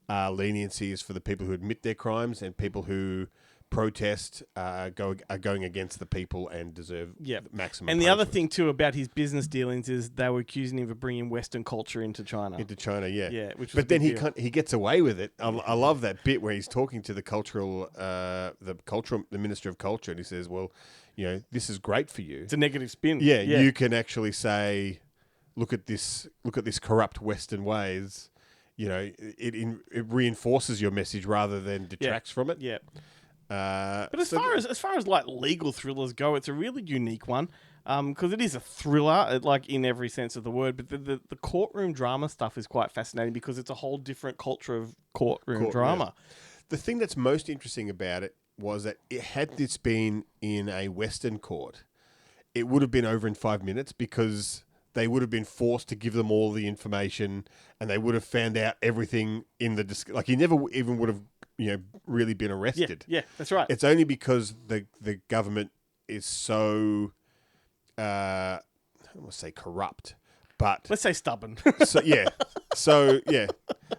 leniency is for the people who admit their crimes, and people who protest are going against the people and deserve maximum. And the other punishment. thing too about his business dealings is they were accusing him of bringing Western culture into China. Yeah. Which was but then a big deal. he gets away with it. I love that bit where he's talking to the Minister of Culture, and he says, "Well, this is great for you. It's a negative spin. Yeah, you can actually say, look at this corrupt Western ways. It reinforces your message rather than detracts from it." Yeah. But as far as like legal thrillers go, it's a really unique one because it is a thriller, like in every sense of the word. But the courtroom drama stuff is quite fascinating because it's a whole different culture of courtroom drama. Yeah. The thing that's most interesting about it was that had this been in a Western court, it would have been over in 5 minutes because they would have been forced to give them all the information, and they would have found out everything in the like. He never even would have really been arrested. Yeah, that's right. It's only because the government is so I don't want to say corrupt, but let's say stubborn.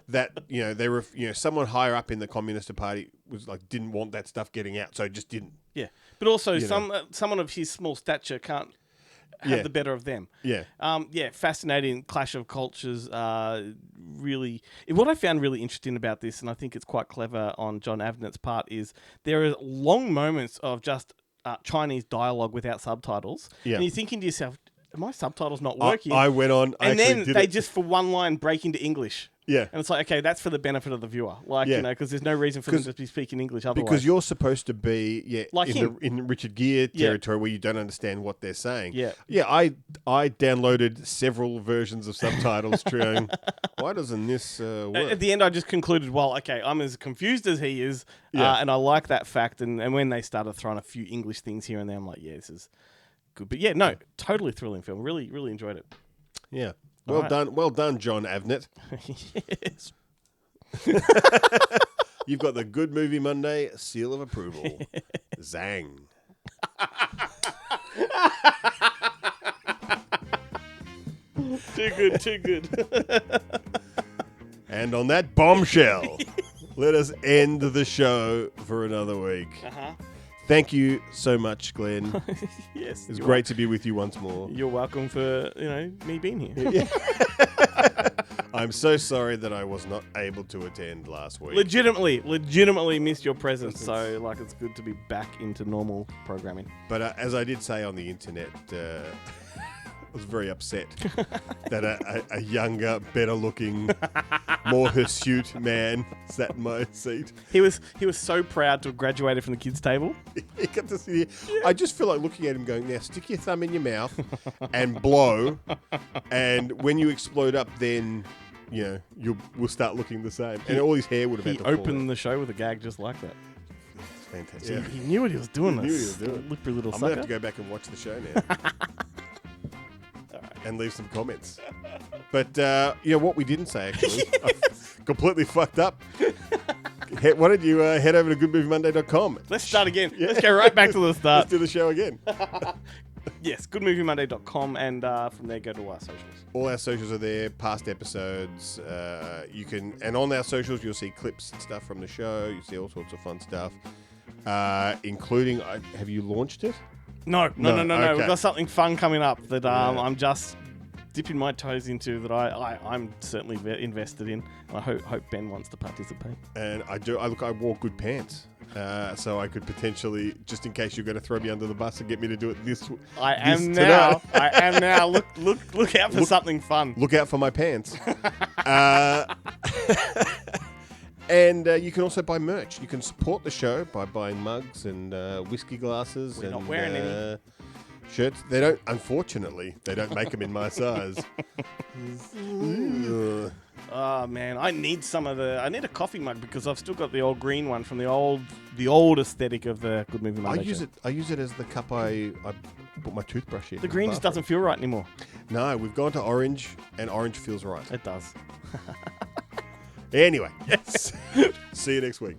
That they were someone higher up in the Communist Party was like didn't want that stuff getting out, so it just didn't. Yeah, but also someone of his small stature can't have the better of them. Yeah. Fascinating clash of cultures. Really, what I found really interesting about this, and I think it's quite clever on Jon Avnet's part, is there are long moments of just Chinese dialogue without subtitles, and you're thinking to yourself, "Are my subtitles not working?" I went on, and then they just for one line break into English. Yeah. And it's like, okay, that's for the benefit of the viewer. Like, because there's no reason for them to be speaking English otherwise. Because you're supposed to be, like in Richard Gere territory where you don't understand what they're saying. Yeah. Yeah, I downloaded several versions of subtitles trying, why doesn't this work? At the end, I just concluded, well, okay, I'm as confused as he is, and I like that fact. And when they started throwing a few English things here and there, I'm like, yeah, this is good. But yeah, no, totally thrilling film. Really, really enjoyed it. Yeah. Well done, Jon Avnet. Yes. You've got the Good Movie Monday seal of approval. Zang. Too good. And on that bombshell, let us end the show for another week. Thank you so much, Glenn. Yes. It's great to be with you once more. You're welcome for, me being here. Yeah. I'm so sorry that I was not able to attend last week. Legitimately missed your presence. So, it's good to be back into normal programming. But as I did say on the internet, I was very upset that a younger, better-looking, more hirsute man sat in my seat. He was so proud to have graduated from the kids' table. He got to see it. Yeah. I just feel like looking at him going, now stick your thumb in your mouth and blow, and when you explode up, then we'll start looking the same. And all his hair would have had to fall opened out. the show with a gag just like that. Fantastic. Yeah. He knew what he was doing. He knew what he was doing. Slippery little I'm sucker. going to have to go back and watch the show now. And leave some comments. But, what we didn't say, actually, I completely fucked up. Why don't you head over to goodmoviemonday.com? Let's start again. Yeah. Let's go right back to the start. Let's do the show again. Yes, goodmoviemonday.com, and from there go to our socials. All our socials are there, past episodes. And on our socials, you'll see clips and stuff from the show. You see all sorts of fun stuff, including, have you launched it? No. Okay. We've got something fun coming up that I'm just dipping my toes into that I'm certainly invested in. I hope Ben wants to participate. And I wore good pants. So I could potentially, just in case you're going to throw me under the bus and get me to do it I am now. Look out for something fun. Look out for my pants. And you can also buy merch. You can support the show by buying mugs and whiskey glasses. We're not wearing any. Shirts. Unfortunately, they don't make them in my size. Oh man, I need I need a coffee mug because I've still got the old green one from the old aesthetic of the Good Movie Monday. I use it as the cup I put my toothbrush in. The green just doesn't feel right anymore. No, we've gone to orange, and orange feels right. It does. Anyway, yes. See you next week.